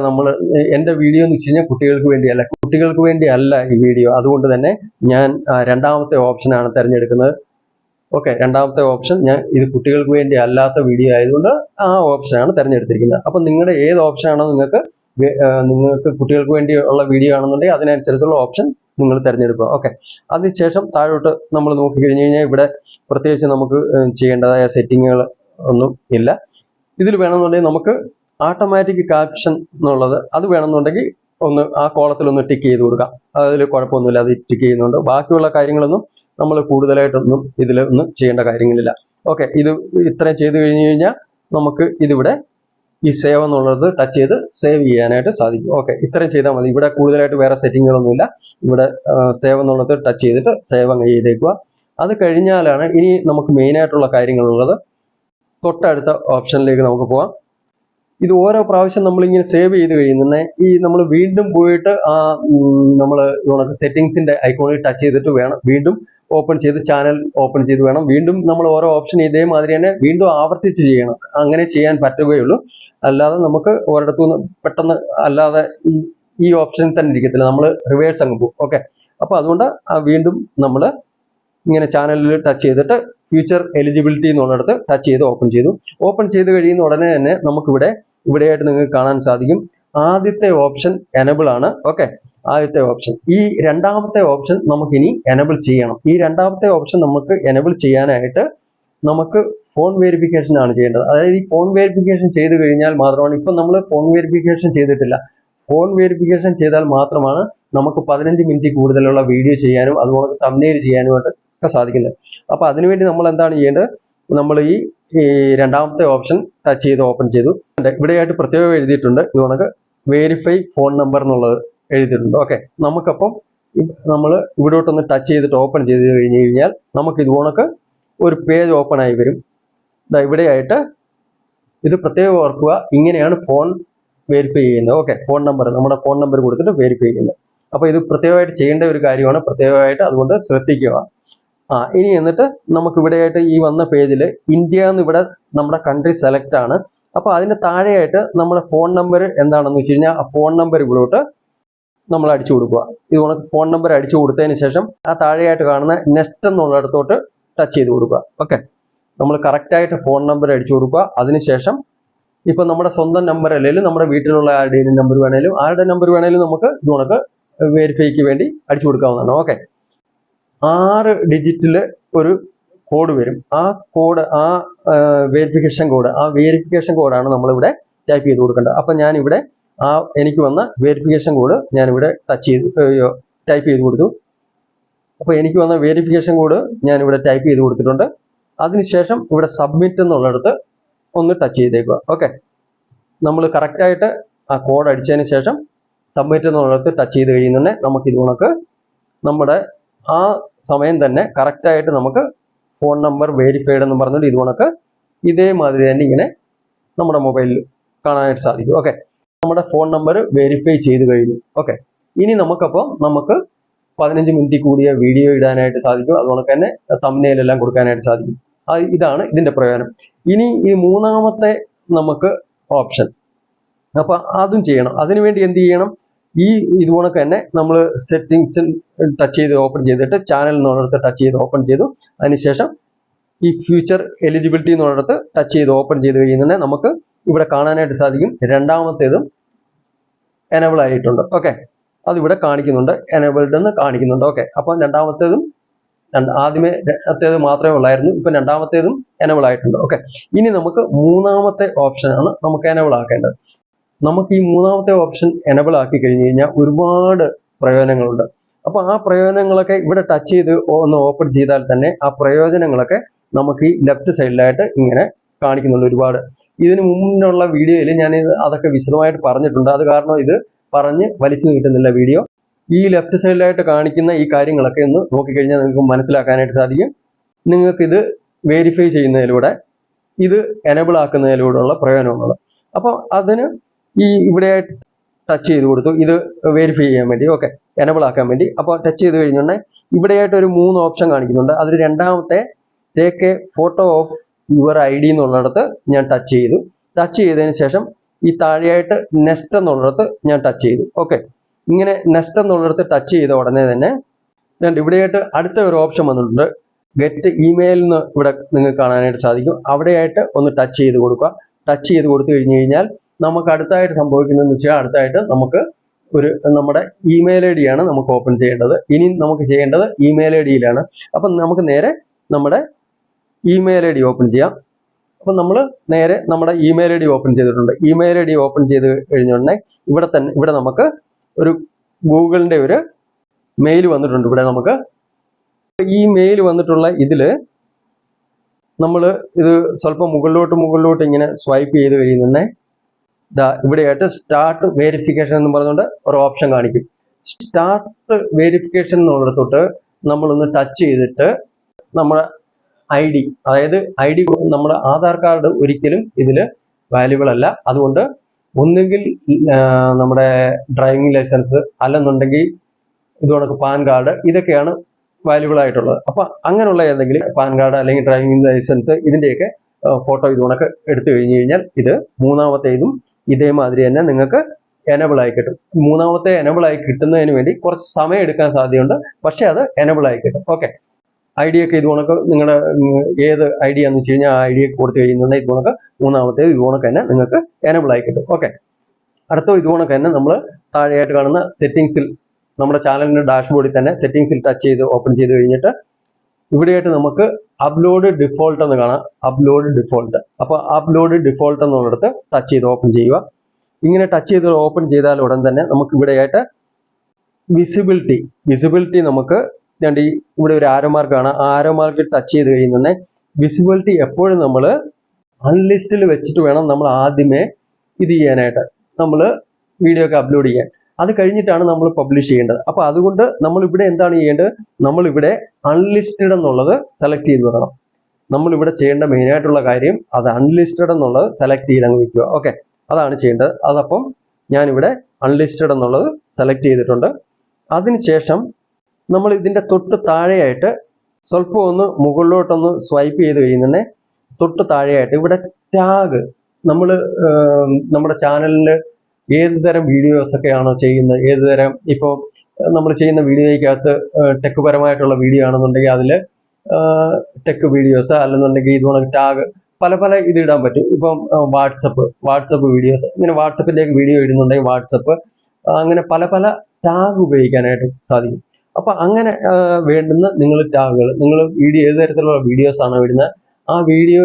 എൻ്റെ വീഡിയോ എന്ന് വെച്ച് കഴിഞ്ഞാൽ കുട്ടികൾക്ക് വേണ്ടിയല്ല ഈ വീഡിയോ. അതുകൊണ്ട് തന്നെ ഞാൻ രണ്ടാമത്തെ ഓപ്ഷനാണ് തിരഞ്ഞെടുക്കുന്നത്. ഓക്കെ. രണ്ടാമത്തെ ഓപ്ഷൻ ഇത് കുട്ടികൾക്ക് വേണ്ടി അല്ലാത്ത വീഡിയോ ആയതുകൊണ്ട് ആ ഓപ്ഷനാണ് തിരഞ്ഞെടുത്തിരിക്കുന്നത്. അപ്പം നിങ്ങളുടെ ഏത് ഓപ്ഷനാണോ നിങ്ങൾക്ക് കുട്ടികൾക്ക് വേണ്ടിയുള്ള വീഡിയോ ആണെന്നുണ്ടെങ്കിൽ അതിനനുസരിച്ചുള്ള ഓപ്ഷൻ നിങ്ങൾ തിരഞ്ഞെടുക്കുക. ഓക്കെ. അതിനുശേഷം താഴോട്ട് നമ്മൾ നോക്കിക്കഴിഞ്ഞ് കഴിഞ്ഞാൽ ഇവിടെ പ്രത്യേകിച്ച് നമുക്ക് ചെയ്യേണ്ടതായ സെറ്റിങ്ങുകൾ ഒന്നും ഇല്ല. ഇതിൽ വേണമെന്നുണ്ടെങ്കിൽ നമുക്ക് ഓട്ടോമാറ്റിക് ക്യാപ്ഷൻ എന്നുള്ളത് അത് വേണമെന്നുണ്ടെങ്കിൽ ആ കോളത്തിലൊന്ന് ടിക്ക് ചെയ്ത് കൊടുക്കാം. അതിൽ കുഴപ്പമൊന്നുമില്ല, അത് ടിക്ക് ചെയ്യുന്നുണ്ട്. ബാക്കിയുള്ള കാര്യങ്ങളൊന്നും നമ്മൾ കൂടുതലായിട്ടൊന്നും ഇതിലൊന്നും ചെയ്യേണ്ട കാര്യങ്ങളില്ല. ഓക്കെ. ഇത് ഇത്രയും ചെയ്ത് കഴിഞ്ഞ് കഴിഞ്ഞാൽ നമുക്ക് ഇതിവിടെ ഈ സേവ് എന്നുള്ളത് ടച്ച് ചെയ്ത് സേവ് ചെയ്യാനായിട്ട് സാധിക്കും. ഓക്കെ. ഇത്രയും ചെയ്താൽ മതി. ഇവിടെ കൂടുതലായിട്ട് വേറെ സെറ്റിങ്ങുകളൊന്നുമില്ല. ഇവിടെ സേവ് എന്നുള്ളത് ടച്ച് ചെയ്തിട്ട് സേവ് അങ്ങ് ചെയ്തേക്കുക. അത് കഴിഞ്ഞാലാണ് ഇനി നമുക്ക് മെയിനായിട്ടുള്ള കാര്യങ്ങളുള്ളത്. തൊട്ടടുത്ത ഓപ്ഷനിലേക്ക് നമുക്ക് പോകാം. ഇത് ഓരോ പ്രാവശ്യം നമ്മളിങ്ങനെ സേവ് ചെയ്ത് കഴിയുന്നേ ഈ നമ്മൾ വീണ്ടും പോയിട്ട് നമ്മൾ സെറ്റിംഗ്സിന്റെ ഐക്കോണിൽ ടച്ച് ചെയ്തിട്ട് വേണം വീണ്ടും ഓപ്പൺ ചെയ്ത് ചാനൽ ഓപ്പൺ ചെയ്ത് വേണം വീണ്ടും നമ്മൾ ഓരോ ഓപ്ഷൻ ഇതേമാതിരി തന്നെ വീണ്ടും ആവർത്തിച്ച് ചെയ്യണം. അങ്ങനെ ചെയ്യാൻ പറ്റുകയുള്ളൂ. അല്ലാതെ നമുക്ക് ഒരിടത്തുനിന്ന് പെട്ടെന്ന് അല്ലാതെ ഈ ഓപ്ഷനിൽ തന്നെ ഇരിക്കത്തില്ല, നമ്മൾ റിവേഴ്സ് അങ്ങ് പോകും. ഓക്കെ. അപ്പോൾ അതുകൊണ്ട് വീണ്ടും നമ്മൾ ഇങ്ങനെ ചാനലിൽ ടച്ച് ചെയ്തിട്ട് ഫ്യൂച്ചർ എലിജിബിലിറ്റി എന്നുള്ളിടത്ത് ടച്ച് ചെയ്ത് ഓപ്പൺ ചെയ്ത് കഴിയുന്ന ഉടനെ തന്നെ ഇവിടെയായിട്ട് നിങ്ങൾക്ക് കാണാൻ സാധിക്കും ആദ്യത്തെ ഓപ്ഷൻ എനബിൾ ആണ്. ഓക്കെ. ആദ്യത്തെ ഓപ്ഷൻ. ഈ രണ്ടാമത്തെ ഓപ്ഷൻ നമുക്കിനി എനബിൾ ചെയ്യണം. ഈ രണ്ടാമത്തെ ഓപ്ഷൻ നമുക്ക് എനബിൾ ചെയ്യാനായിട്ട് നമുക്ക് ഫോൺ വെരിഫിക്കേഷൻ ആണ് ചെയ്യേണ്ടത്. അതായത് ഈ ഫോൺ വെരിഫിക്കേഷൻ ചെയ്ത് കഴിഞ്ഞാൽ മാത്രമാണ്, ഇപ്പം നമ്മൾ ഫോൺ വെരിഫിക്കേഷൻ ചെയ്തിട്ടില്ല. ഫോൺ വെരിഫിക്കേഷൻ ചെയ്താൽ മാത്രമാണ് നമുക്ക് 15 മിനിറ്റ് കൂടുതലുള്ള വീഡിയോ ചെയ്യാനും അതുപോലെ തംബ്നെയിൽ ചെയ്യാനുമായിട്ട് ഒക്കെ സാധിക്കുന്നത്. അപ്പോൾ അതിനുവേണ്ടി നമ്മൾ എന്താണ് ചെയ്യേണ്ടത്, നമ്മൾ ഈ രണ്ടാമത്തെ ഓപ്ഷൻ ടച്ച് ചെയ്ത് ഓപ്പൺ ചെയ്തു. ഇവിടെയായിട്ട് പ്രത്യേകം എഴുതിയിട്ടുണ്ട് ഇത് കണക്ക് വെരിഫൈ ഫോൺ നമ്പർ എന്നുള്ളത് എഴുതിയിട്ടുണ്ട്. ഓക്കെ. നമുക്കപ്പം നമ്മൾ ഇവിടോട്ടൊന്ന് ടച്ച് ചെയ്തിട്ട് ഓപ്പൺ ചെയ്ത് കഴിഞ്ഞ് കഴിഞ്ഞാൽ നമുക്ക് ഇത് കണക്ക് ഒരു പേജ് ഓപ്പൺ ആയി വരും. ഇവിടെയായിട്ട് ഇത് പ്രത്യേകം ഓർക്കുക, ഇങ്ങനെയാണ് ഫോൺ വെരിഫൈ ചെയ്യുന്നത്. ഓക്കെ. നമ്മുടെ ഫോൺ നമ്പർ കൊടുത്തിട്ട് വെരിഫൈ ചെയ്യുന്നത്. അപ്പോൾ ഇത് പ്രത്യേകമായിട്ട് ചെയ്യേണ്ട ഒരു കാര്യമാണ്, പ്രത്യേകമായിട്ട് അതുകൊണ്ട് ശ്രദ്ധിക്കുക. ഇനി എന്നിട്ട് നമുക്ക് ഇവിടെയായിട്ട് ഈ വന്ന പേജിൽ ഇന്ത്യ എന്ന് ഇവിടെ നമ്മുടെ കൺട്രി സെലക്ട് ആണ്. അപ്പോൾ അതിന്റെ താഴെയായിട്ട് നമ്മുടെ ഫോൺ നമ്പർ എന്താണെന്ന് വെച്ച് കഴിഞ്ഞാൽ ആ ഫോൺ നമ്പർ ഇവിടോട്ട് നമ്മൾ അടിച്ചു കൊടുക്കുക. ഇത് കണക്ക് ഫോൺ നമ്പർ അടിച്ചു കൊടുത്തതിന് ശേഷം ആ താഴെയായിട്ട് കാണുന്ന നെക്സ്റ്റ് എന്നുള്ളിടത്തോട്ട് ടച്ച് ചെയ്ത് കൊടുക്കുക. ഓക്കെ. നമ്മൾ കറക്റ്റായിട്ട് ഫോൺ നമ്പർ അടിച്ചു കൊടുക്കുക. അതിനുശേഷം ഇപ്പം നമ്മുടെ സ്വന്തം നമ്പർ അല്ലെങ്കിൽ നമ്മുടെ വീട്ടിലുള്ള ആരുടെയും നമ്പർ വേണേലും നമുക്ക് ഇത് കണക്ക് വെരിഫൈക്ക് വേണ്ടി അടിച്ചു കൊടുക്കാവുന്നതാണ്. ഓക്കെ. 6 ഡിജിറ്റിൽ ഒരു കോഡ് വരും. ആ വെരിഫിക്കേഷൻ കോഡാണ് നമ്മളിവിടെ ടൈപ്പ് ചെയ്ത് കൊടുക്കേണ്ടത്. അപ്പം ഞാനിവിടെ എനിക്ക് വന്ന വെരിഫിക്കേഷൻ കോഡ് ഞാനിവിടെ ടൈപ്പ് ചെയ്ത് കൊടുത്തു. അപ്പോൾ എനിക്ക് വന്ന വെരിഫിക്കേഷൻ കോഡ് ഞാനിവിടെ ടൈപ്പ് ചെയ്ത് കൊടുത്തിട്ടുണ്ട്. അതിനുശേഷം ഇവിടെ സബ്മിറ്റ് എന്നുള്ളിടത്ത് ഒന്ന് ടച്ച് ചെയ്തേക്കുക. ഓക്കെ. നമ്മൾ കറക്റ്റായിട്ട് ആ കോഡ് അടിച്ചതിന് ശേഷം സബ്മിറ്റ് എന്നുള്ളിടത്ത് ടച്ച് ചെയ്ത് കഴിയുന്നതന്നെ നമുക്ക് ഇത് കണക്ക് നമ്മുടെ ആ സമയം തന്നെ കറക്റ്റായിട്ട് നമുക്ക് ഫോൺ നമ്പർ വെരിഫൈഡ് എന്ന് പറഞ്ഞിട്ട് ഇത് കണക്ക് ഇതേമാതിരി തന്നെ ഇങ്ങനെ നമ്മുടെ മൊബൈലിൽ കാണാനായിട്ട് സാധിക്കും. ഓക്കെ. നമ്മുടെ ഫോൺ നമ്പർ വെരിഫൈ ചെയ്ത് കഴിഞ്ഞു. ഓക്കെ. ഇനി നമുക്ക് 15 മിനിറ്റ് കൂടിയ വീഡിയോ ഇടാനായിട്ട് സാധിക്കും. അതുകൊണ്ട് തന്നെ തംബ്നെയിൽ എല്ലാം കൊടുക്കാനായിട്ട് സാധിക്കും. ഇതാണ് ഇതിന്റെ പ്രയോജനം. ഇനി ഈ മൂന്നാമത്തെ നമുക്ക് ഓപ്ഷൻ, അപ്പൊ അതും ചെയ്യണം. അതിനുവേണ്ടി എന്ത് ചെയ്യണം? ഇതുപോലെ തന്നെ നമ്മൾ സെറ്റിംഗ്സിൽ ടച്ച് ചെയ്ത് ഓപ്പൺ ചെയ്തിട്ട് ചാനൽ എന്നുള്ളിടത്ത് ടച്ച് ചെയ്ത് ഓപ്പൺ ചെയ്തു. അതിനുശേഷം ഈ ഫ്യൂച്ചർ എലിജിബിലിറ്റി എന്നുള്ളിടത്ത് ടച്ച് ചെയ്ത് ഓപ്പൺ ചെയ്ത് കഴിയുന്നതിനെ നമുക്ക് ഇവിടെ കാണാനായിട്ട് സാധിക്കും. രണ്ടാമത്തേതും എനേബിൾ ആയിട്ടുണ്ട്. ഓക്കെ, അതിവിടെ കാണിക്കുന്നുണ്ട്, എനേബിൾഡ് എന്ന് കാണിക്കുന്നുണ്ട്. ഓക്കെ, അപ്പം രണ്ടാമത്തേതും ആദ്യമത്തേത് മാത്രമേ ഉള്ളായിരുന്നു, ഇപ്പൊ രണ്ടാമത്തേതും എനേബിൾ ആയിട്ടുണ്ട്. ഓക്കെ, ഇനി നമുക്ക് മൂന്നാമത്തെ ഓപ്ഷനാണ് നമുക്ക് എനേബിൾ ആക്കേണ്ടത്. നമുക്ക് ഈ മൂന്നാമത്തെ ഓപ്ഷൻ എനേബിൾ ആക്കി കഴിഞ്ഞു കഴിഞ്ഞാൽ ഒരുപാട് പ്രയോജനങ്ങളുണ്ട്. അപ്പൊ ആ പ്രയോജനങ്ങളൊക്കെ ഇവിടെ ടച്ച് ചെയ്ത് ഒന്ന് ഓപ്പൺ ചെയ്താൽ തന്നെ ആ പ്രയോജനങ്ങളൊക്കെ നമുക്ക് ഈ ലെഫ്റ്റ് സൈഡിലായിട്ട് ഇങ്ങനെ കാണിക്കുന്നുണ്ട് ഒരുപാട്. ഇതിന് മുന്നിലുള്ള വീഡിയോയിൽ ഞാൻ അതൊക്കെ വിശദമായിട്ട് പറഞ്ഞിട്ടുണ്ട്. അത് കാരണം ഇത് പറഞ്ഞ് വലിച്ചു നീട്ടുന്നില്ല വീഡിയോ. ഈ ലെഫ്റ്റ് സൈഡിലായിട്ട് കാണിക്കുന്ന ഈ കാര്യങ്ങളൊക്കെ ഒന്ന് നോക്കിക്കഴിഞ്ഞാൽ നിങ്ങൾക്ക് മനസ്സിലാക്കാനായിട്ട് സാധിക്കും. നിങ്ങൾക്കിത് വെരിഫൈ ചെയ്യുന്നതിലൂടെ, ഇത് എനേബിൾ ആക്കുന്നതിലൂടെയുള്ള പ്രയോജനങ്ങൾ. അപ്പോൾ അതിന് ഇവിടെ ടച്ച് ചെയ്ത് കൊടുത്തു, ഇത് വെരിഫൈ ചെയ്യാൻ വേണ്ടി, ഓക്കെ, എനേബിൾ ആക്കാൻ വേണ്ടി. അപ്പോൾ ടച്ച് ചെയ്ത് കഴിഞ്ഞിട്ടുണ്ടെങ്കിൽ ഇവിടെയായിട്ട് ഒരു 3 ഓപ്ഷൻ കാണിക്കുന്നുണ്ട്. അതിൽ രണ്ടാമത്തെ take A photo of your ID എന്നുള്ളിടത്ത് ഞാൻ ടച്ച് ചെയ്തു. ടച്ച് ചെയ്തതിന് ശേഷം ഈ താഴെയായിട്ട് നെക്സ്റ്റ് എന്നുള്ളിടത്ത് ഞാൻ ടച്ച് ചെയ്തു. ഓക്കെ, ഇങ്ങനെ നെക്സ്റ്റ് എന്നുള്ളിടത്ത് ടച്ച് ചെയ്ത ഉടനെ തന്നെ ഇവിടെയായിട്ട് അടുത്ത ഒരു ഓപ്ഷൻ വന്നിട്ടുണ്ട്, ഗെറ്റ് ഇമെയിൽ എന്ന് ഇവിടെ നിങ്ങൾക്ക് കാണാനായിട്ട് സാധിക്കും. അവിടെയായിട്ട് ഒന്ന് ടച്ച് ചെയ്ത് കൊടുക്കുക. ടച്ച് ചെയ്ത് കൊടുത്തു കഴിഞ്ഞു കഴിഞ്ഞാൽ നമുക്ക് അടുത്തായിട്ട് സംഭവിക്കുന്നതെന്ന് വെച്ചാൽ, അടുത്തായിട്ട് നമുക്ക് നമ്മുടെ ഇമെയിൽ ID ആണ് നമുക്ക് ഓപ്പൺ ചെയ്യേണ്ടത്. ഇനി നമുക്ക് ചെയ്യേണ്ടത് ഇമെയിൽ ID യിലാണ്. അപ്പം നമുക്ക് നേരെ നമ്മുടെ ഇമെയിൽ ID ഓപ്പൺ ചെയ്യാം. അപ്പം നമ്മൾ നേരെ നമ്മുടെ ഇമെയിൽ ID ഓപ്പൺ ചെയ്തിട്ടുണ്ട്. ഇമെയിൽ ID ഓപ്പൺ ചെയ്ത് കഴിഞ്ഞുണ്ടെങ്കിൽ ഇവിടെ നമുക്ക് ഒരു ഗൂഗിളിന്റെ ഒരു മെയിൽ വന്നിട്ടുണ്ട്. ഇവിടെ നമുക്ക് ഈ മെയിൽ വന്നിട്ടുള്ള ഇതില് നമ്മൾ ഇത് സ്വല്പം മുകളിലോട്ട് ഇങ്ങനെ സ്വൈപ്പ് ചെയ്ത് കഴിയുന്നുണ്ടെങ്കിൽ ഇവിടെയായിട്ട് സ്റ്റാർട്ട് വെരിഫിക്കേഷൻ എന്ന് പറഞ്ഞുകൊണ്ട് ഒരു ഓപ്ഷൻ കാണിക്കും. സ്റ്റാർട്ട് വെരിഫിക്കേഷൻ എന്നുള്ളിടത്തോട്ട് നമ്മളൊന്ന് ടച്ച് ചെയ്തിട്ട് നമ്മുടെ ID, അതായത് ID നമ്മുടെ ആധാർ കാർഡ് ഒരിക്കലും ഇതിൽ വാല്യുബിൾ അല്ല. അതുകൊണ്ട് ഒന്നുകിൽ നമ്മുടെ ഡ്രൈവിംഗ് ലൈസൻസ്, അല്ലെന്നുണ്ടെങ്കിൽ ഇതുകൊണ്ടൊക്കെ പാൻ കാർഡ്, ഇതൊക്കെയാണ് വാല്യുബിൾ ആയിട്ടുള്ളത്. അപ്പൊ അങ്ങനെയുള്ള ഏതെങ്കിലും പാൻ കാർഡ് അല്ലെങ്കിൽ ഡ്രൈവിംഗ് ലൈസൻസ്, ഇതിന്റെയൊക്കെ ഫോട്ടോ ഇതുകൊണ്ടൊക്കെ എടുത്തു കഴിഞ്ഞു കഴിഞ്ഞാൽ ഇത് മൂന്നാമത്തേതും ഇതേമാതിരി തന്നെ നിങ്ങൾക്ക് എനേബിൾ ആയി കിട്ടും. മൂന്നാമത്തെ എനേബിൾ ആയി കിട്ടുന്നതിന് വേണ്ടി കുറച്ച് സമയം എടുക്കാൻ സാധ്യതയുണ്ട്, പക്ഷെ അത് എനേബിൾ ആയി കിട്ടും. ഓക്കെ, ID ഒക്കെ ഇതുകൊണ്ടൊക്കെ നിങ്ങളുടെ ഏത് ID ആണെന്ന് വെച്ച് കഴിഞ്ഞാൽ ആ ID കൊടുത്തു കഴിയുന്നുണ്ടെങ്കിൽ ഇതുകൊണ്ടൊക്കെ മൂന്നാമത്തേത് ഇതുകൊണ്ടൊക്കെ തന്നെ നിങ്ങൾക്ക് എനേബിൾ ആയി കിട്ടും. ഓക്കെ, അടുത്ത ഇതുകൊണ്ടൊക്കെ തന്നെ നമ്മൾ താഴെയായിട്ട് കാണുന്ന സെറ്റിംഗ്സിൽ, നമ്മുടെ ചാനലിന്റെ ഡാഷ്ബോർഡിൽ തന്നെ സെറ്റിംഗ്സിൽ ടച്ച് ചെയ്ത് ഓപ്പൺ ചെയ്ത് കഴിഞ്ഞിട്ട് ഇവിടെയായിട്ട് നമുക്ക് അപ്ലോഡ് ഡിഫോൾട്ട് എന്ന് കാണാം. അപ്ലോഡ് ഡിഫോൾട്ട്, അപ്പോൾ അപ്ലോഡ് ഡിഫോൾട്ട് എന്നുള്ളിടത്ത് ടച്ച് ചെയ്ത് ഓപ്പൺ ചെയ്യുക. ഇങ്ങനെ ടച്ച് ചെയ്ത് ഓപ്പൺ ചെയ്താൽ ഉടൻ തന്നെ നമുക്ക് ഇവിടെയായിട്ട് വിസിബിലിറ്റി നമുക്ക് ഇവിടെ ഒരു ആരോ മാർക്ക് കാണാം. ആ ആരോ മാർക്കിൽ ടച്ച് ചെയ്ത് കഴിയുന്നുണ്ടെങ്കിൽ വിസിബിലിറ്റി എപ്പോഴും നമ്മൾ അൺലിസ്റ്റിൽ വെച്ചിട്ട് വേണം നമ്മൾ ആദ്യമേ ഇത് ചെയ്യാനായിട്ട്, നമ്മൾ വീഡിയോ ഒക്കെ അപ്ലോഡ് ചെയ്യാൻ. അത് കഴിഞ്ഞിട്ടാണ് നമ്മൾ പബ്ലിഷ് ചെയ്യേണ്ടത്. അപ്പൊ അതുകൊണ്ട് നമ്മൾ ഇവിടെ എന്താണ് ചെയ്യേണ്ടത്? നമ്മൾ ഇവിടെ അൺലിസ്റ്റഡ് എന്നുള്ളത് സെലക്ട് ചെയ്ത് വെക്കണം. നമ്മൾ ഇവിടെ ചെയ്യേണ്ട മെയിൻ ആയിട്ടുള്ള കാര്യം അത് അൺലിസ്റ്റഡ് എന്നുള്ളത് സെലക്ട് ചെയ്ത് അങ്ങ് വെക്കുക. ഓക്കെ, അതാണ് ചെയ്യേണ്ടത്. അതപ്പം ഞാനിവിടെ അൺലിസ്റ്റഡ് എന്നുള്ളത് സെലക്ട് ചെയ്തിട്ടുണ്ട്. അതിനുശേഷം നമ്മൾ ഇതിന്റെ തൊട്ട് താഴെയായിട്ട് സ്വല്പം ഒന്ന് മുകളിലോട്ടൊന്ന് സ്വൈപ്പ് ചെയ്ത് കഴിയുന്നതന്നെ തൊട്ട് താഴെയായിട്ട് ഇവിടെ ടാഗ്, നമ്മൾ നമ്മുടെ ചാനലിൽ ഏത് തരം വീഡിയോസ് ഒക്കെയാണോ ചെയ്യുന്നത്, ഏത് തരം, ഇപ്പോൾ നമ്മൾ ചെയ്യുന്ന വീഡിയോയ്ക്കകത്ത് ടെക് പരമായിട്ടുള്ള വീഡിയോ ആണെന്നുണ്ടെങ്കിൽ അതിൽ ടെക് വീഡിയോസ്, അല്ലെന്നുണ്ടെങ്കിൽ ഇതുപോലെ ടാഗ് പല ഇത് ഇടാൻ പറ്റും. ഇപ്പം വാട്സപ്പ് വീഡിയോസ്, ഇങ്ങനെ വാട്സപ്പിൻ്റെ വീഡിയോ ഇടുന്നുണ്ടെങ്കിൽ വാട്സപ്പ്, അങ്ങനെ പല ടാഗ് ഉപയോഗിക്കാനായിട്ട് സാധിക്കും. അപ്പൊ അങ്ങനെ വേണ്ടുന്ന നിങ്ങൾ ടാഗുകൾ, നിങ്ങൾ വീഡിയോ ഏത് തരത്തിലുള്ള വീഡിയോസ് ആണോ ഇടുന്നത് ആ വീഡിയോ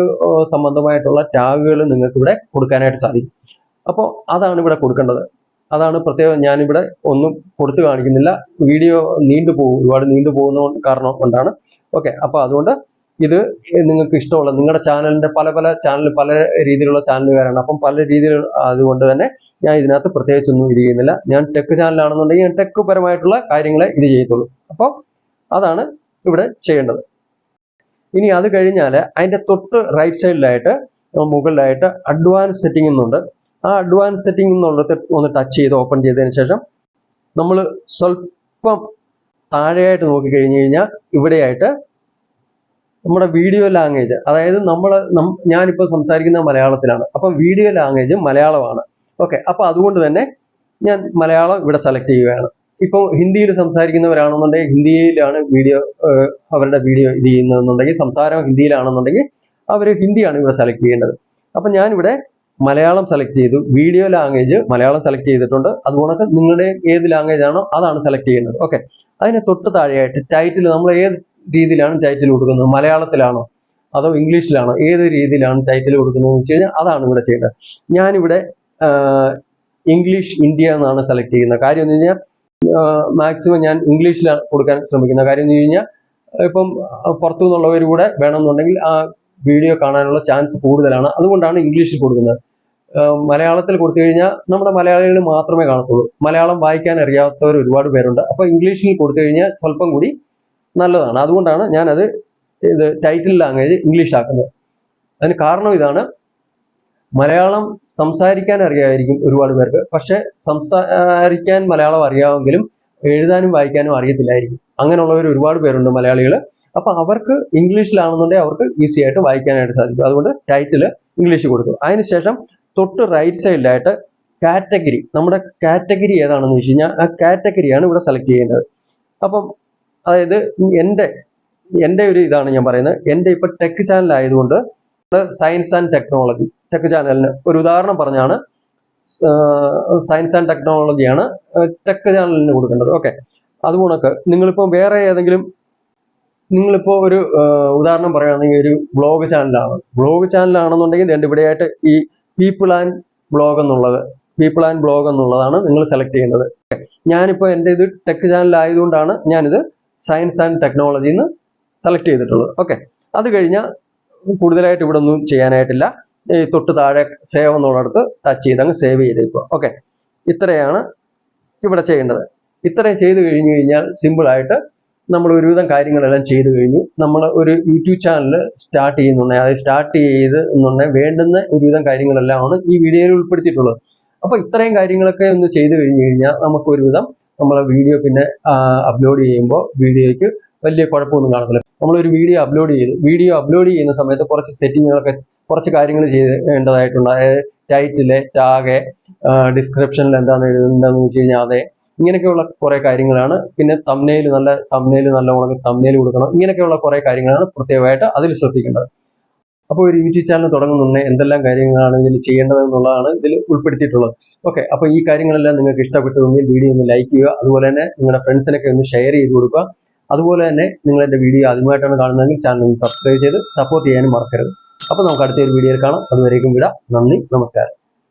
സംബന്ധമായിട്ടുള്ള ടാഗുകൾ നിങ്ങൾക്ക് ഇവിടെ കൊടുക്കാനായിട്ട് സാധിക്കും. അപ്പോൾ അതാണ് ഇവിടെ കൊടുക്കേണ്ടത്. അതാണ് പ്രത്യേകം ഞാനിവിടെ ഒന്നും കൊടുത്തു കാണിക്കുന്നില്ല, വീഡിയോ ഒരുപാട് നീണ്ടു പോകുന്ന കാരണം കൊണ്ടാണ്. ഓക്കെ, അപ്പോൾ അതുകൊണ്ട് ഇത് നിങ്ങൾക്ക് ഇഷ്ടമുള്ള നിങ്ങളുടെ ചാനലിന്റെ പല രീതിയിലുള്ള ചാനലുകാരാണ്. അപ്പം പല രീതിയിൽ, അതുകൊണ്ട് തന്നെ ഞാൻ ഇതിനകത്ത് പ്രത്യേകിച്ചൊന്നും ഇത് ചെയ്യുന്നില്ല. ഞാൻ ടെക് ചാനലാണെന്നുണ്ടെങ്കിൽ ഞാൻ ടെക് പരമായിട്ടുള്ള കാര്യങ്ങളെ ഇത് ചെയ്യത്തുള്ളൂ. അപ്പം അതാണ് ഇവിടെ ചെയ്യേണ്ടത്. ഇനി അത് കഴിഞ്ഞാൽ അതിന്റെ തൊട്ട് റൈറ്റ് സൈഡിലായിട്ട് മുകളിലായിട്ട് അഡ്വാൻസ് സെറ്റിംഗ് എന്നുണ്ട്. ആ അഡ്വാൻസ് സെറ്റിംഗ് എന്നുള്ളത് ഒന്ന് ടച്ച് ചെയ്ത് ഓപ്പൺ ചെയ്തതിന് ശേഷം നമ്മൾ സ്വല്പം താഴെയായിട്ട് നോക്കിക്കഴിഞ്ഞ് കഴിഞ്ഞാൽ ഇവിടെയായിട്ട് നമ്മുടെ വീഡിയോ ലാംഗ്വേജ്, അതായത് ഞാനിപ്പോൾ സംസാരിക്കുന്ന മലയാളത്തിലാണ്, അപ്പം വീഡിയോ ലാംഗ്വേജ് മലയാളമാണ്. ഓക്കെ, അപ്പോൾ അതുകൊണ്ട് തന്നെ ഞാൻ മലയാളം ഇവിടെ സെലക്ട് ചെയ്യുകയാണ്. ഇപ്പോൾ ഹിന്ദിയിൽ സംസാരിക്കുന്നവരാണെന്നുണ്ടെങ്കിൽ ഹിന്ദിയിലാണ് അവരുടെ വീഡിയോ ഇത് ചെയ്യുന്നതെന്നുണ്ടെങ്കിൽ, സംസാരം ഹിന്ദിയിലാണെന്നുണ്ടെങ്കിൽ അവർ ഹിന്ദിയാണ് ഇവിടെ സെലക്ട് ചെയ്യേണ്ടത്. അപ്പം ഞാനിവിടെ മലയാളം സെലക്ട് ചെയ്തു, വീഡിയോ ലാംഗ്വേജ് മലയാളം സെലക്ട് ചെയ്തിട്ടുണ്ട്. അതുകൊണ്ട് നിങ്ങളുടെ ഏത് ലാംഗ്വേജ് ആണോ അതാണ് സെലക്ട് ചെയ്യുന്നത്. ഓക്കെ, അതിന് തൊട്ട് താഴെയായിട്ട് ടൈറ്റിൽ നമ്മൾ ഏത് രീതിയിലാണ് ടൈറ്റിൽ കൊടുക്കുന്നത്, മലയാളത്തിലാണോ അതോ ഇംഗ്ലീഷിലാണോ, ഏത് രീതിയിലാണ് ടൈറ്റിൽ കൊടുക്കുന്നത് എന്ന് വെച്ച് കഴിഞ്ഞാൽ അതാണ് ഇവിടെ ചെയ്യേണ്ടത്. ഞാനിവിടെ ഇംഗ്ലീഷ് ഇന്ത്യ എന്നാണ് സെലക്ട് ചെയ്യുന്നത്. കാര്യം എന്ന് കഴിഞ്ഞാൽ മാക്സിമം ഞാൻ ഇംഗ്ലീഷിലാണ് കൊടുക്കാൻ ശ്രമിക്കുന്നത്. കാര്യം എന്ന് കഴിഞ്ഞാൽ ഇപ്പം പുറത്തു നിന്നുള്ളവർ കൂടെ വേണമെന്നുണ്ടെങ്കിൽ ആ വീഡിയോ കാണാനുള്ള ചാൻസ് കൂടുതലാണ്. അതുകൊണ്ടാണ് ഇംഗ്ലീഷിൽ കൊടുക്കുന്നത്. മലയാളത്തിൽ കൊടുത്തു കഴിഞ്ഞാൽ നമ്മുടെ മലയാളികൾ മാത്രമേ കാണത്തുള്ളൂ. മലയാളം വായിക്കാൻ അറിയാത്തവർ ഒരുപാട് പേരുണ്ട്. അപ്പോൾ ഇംഗ്ലീഷിൽ കൊടുത്തു കഴിഞ്ഞാൽ സ്വല്പം കൂടി നല്ലതാണ്. അതുകൊണ്ടാണ് ഞാനത് ടൈറ്റിൽ ലാംഗ്വേജ് ഇംഗ്ലീഷ് ആക്കുന്നത്. അതിന് കാരണം ഇതാണ്, മലയാളം സംസാരിക്കാൻ അറിയാമായിരിക്കും ഒരുപാട് പേർക്ക്, പക്ഷെ സംസാരിക്കാൻ മലയാളം അറിയാമെങ്കിലും എഴുതാനും വായിക്കാനും അറിയത്തില്ലായിരിക്കും. അങ്ങനെയുള്ളവർ ഒരുപാട് പേരുണ്ട് മലയാളികൾ. അപ്പൊ അവർക്ക് ഇംഗ്ലീഷിലാണെന്നുണ്ടെങ്കിൽ അവർക്ക് ഈസി ആയിട്ട് വായിക്കാനായിട്ട് സാധിക്കും. അതുകൊണ്ട് ടൈറ്റിൽ ഇംഗ്ലീഷ് കൊടുത്തു. അതിനുശേഷം തൊട്ട് റൈറ്റ് സൈഡിലായിട്ട് കാറ്റഗറി, നമ്മുടെ കാറ്റഗറി ഏതാണെന്ന് വെച്ച് കഴിഞ്ഞാൽ ആ കാറ്റഗറിയാണ് ഇവിടെ സെലക്ട് ചെയ്യേണ്ടത്. അപ്പം അതായത് എൻ്റെ ഒരു ഇതാണ് ഞാൻ പറയുന്നത്. എൻ്റെ ഇപ്പൊ ടെക് ചാനൽ ആയതുകൊണ്ട് സയൻസ് ആൻഡ് ടെക്നോളജി, ടെക് ചാനലിന് ഒരു ഉദാഹരണം പറഞ്ഞാണ് സയൻസ് ആൻഡ് ടെക്നോളജിയാണ് ടെക് ചാനലിന് കൊടുക്കേണ്ടത്. ഓക്കെ, അതുകൊണ്ടൊക്കെ നിങ്ങളിപ്പോൾ വേറെ ഏതെങ്കിലും, നിങ്ങളിപ്പോൾ ഒരു ഉദാഹരണം പറയുകയാണെങ്കിൽ ഒരു ബ്ലോഗ് ചാനലാണെന്നുണ്ടെങ്കിൽ എൻ്റെ ഇവിടെയായിട്ട് ഈ പീപ്പിൾ ആൻഡ് ബ്ലോഗ് എന്നുള്ളതാണ് നിങ്ങൾ സെലക്ട് ചെയ്യേണ്ടത്. ഞാനിപ്പോൾ എൻ്റെ ഇത് ടെക് ചാനൽ ആയതുകൊണ്ടാണ് ഞാനിത് സയൻസ് ആൻഡ് ടെക്നോളജി എന്ന് സെലക്ട് ചെയ്തിട്ടുള്ളത്. ഓക്കെ, അത് കഴിഞ്ഞാൽ കൂടുതലായിട്ട് ഇവിടെ ഒന്നും ചെയ്യാനായിട്ടില്ല. ഈ തൊട്ട് താഴെ സേവ് എന്നുള്ളിടത്ത് ടച്ച് ചെയ്ത് അങ്ങ് സേവ് ചെയ്തേക്കുക. ഓക്കെ, ഇത്രയാണ് ഇവിടെ ചെയ്യേണ്ടത്. ഇത്രയും ചെയ്ത് കഴിഞ്ഞു കഴിഞ്ഞാൽ സിമ്പിളായിട്ട് നമ്മൾ ഒരുവിധം കാര്യങ്ങളെല്ലാം ചെയ്തു കഴിഞ്ഞു. നമ്മൾ ഒരു യൂട്യൂബ് ചാനൽ സ്റ്റാർട്ട് ചെയ്യുന്നുണ്ടെങ്കിൽ, അത് സ്റ്റാർട്ട് ചെയ്ത് എന്നുണ്ടെങ്കിൽ വേണ്ടുന്ന ഒരുവിധം കാര്യങ്ങളെല്ലാമാണ് ഈ വീഡിയോയിൽ ഉൾപ്പെടുത്തിയിട്ടുള്ളത്. അപ്പോൾ ഇത്രയും കാര്യങ്ങളൊക്കെ ഒന്ന് ചെയ്തു കഴിഞ്ഞു കഴിഞ്ഞാൽ നമുക്ക് ഒരുവിധം നമ്മളെ വീഡിയോ പിന്നെ അപ്ലോഡ് ചെയ്യുമ്പോൾ വീഡിയോയ്ക്ക് വലിയ കുഴപ്പമൊന്നും കാണത്തില്ല. നമ്മളൊരു വീഡിയോ അപ്ലോഡ് ചെയ്യുന്ന സമയത്ത് കുറച്ച് സെറ്റിങ്ങുകളൊക്കെ, കുറച്ച് കാര്യങ്ങൾ ചെയ്യേണ്ടതായിട്ടുണ്ട്. അതായത് ടൈറ്റില്, ടാഗ്, ഡിസ്ക്രിപ്ഷനിൽ എന്താണെന്ന് എഴുതുന്നതെന്ന് വെച്ച് കഴിഞ്ഞാൽ അതെ, ഇങ്ങനെയൊക്കെയുള്ള കുറേ കാര്യങ്ങളാണ്. പിന്നെ തംബ്നെയിൽ നല്ലോണം തംബ്നെയിൽ കൊടുക്കണം. ഇങ്ങനെയൊക്കെയുള്ള കുറേ കാര്യങ്ങളാണ് പ്രത്യേകമായിട്ട് അതിൽ ശ്രദ്ധിക്കേണ്ടത്. അപ്പോൾ ഒരു യൂട്യൂബ് ചാനൽ തുടങ്ങുന്നുണ്ടെങ്കിൽ എന്തെല്ലാം കാര്യങ്ങളാണ് ഇതിൽ ചെയ്യേണ്ടത് എന്നുള്ളതാണ് ഇതിൽ ഉൾപ്പെടുത്തിയിട്ടുള്ളത്. ഓക്കെ, അപ്പോൾ ഈ കാര്യങ്ങളെല്ലാം നിങ്ങൾക്ക് ഇഷ്ടപ്പെട്ടുവെങ്കിൽ വീഡിയോ ഒന്ന് ലൈക്ക് ചെയ്യുക. അതുപോലെ തന്നെ നിങ്ങളുടെ ഫ്രണ്ട്സിനൊക്കെ ഒന്ന് ഷെയർ ചെയ്ത് കൊടുക്കുക. അതുപോലെ തന്നെ നിങ്ങൾ എൻ്റെ വീഡിയോ ആദ്യമായിട്ടാണ് കാണുന്നതെങ്കിൽ ചാനൽ ഒന്ന് സബ്സ്ക്രൈബ് ചെയ്ത് സപ്പോർട്ട് ചെയ്യാനും മറക്കരുത്. അപ്പോൾ നമുക്ക് അടുത്തൊരു വീഡിയോയിൽ കാണാം. അതുവരേക്കും വിടാം. നന്ദി, നമസ്കാരം.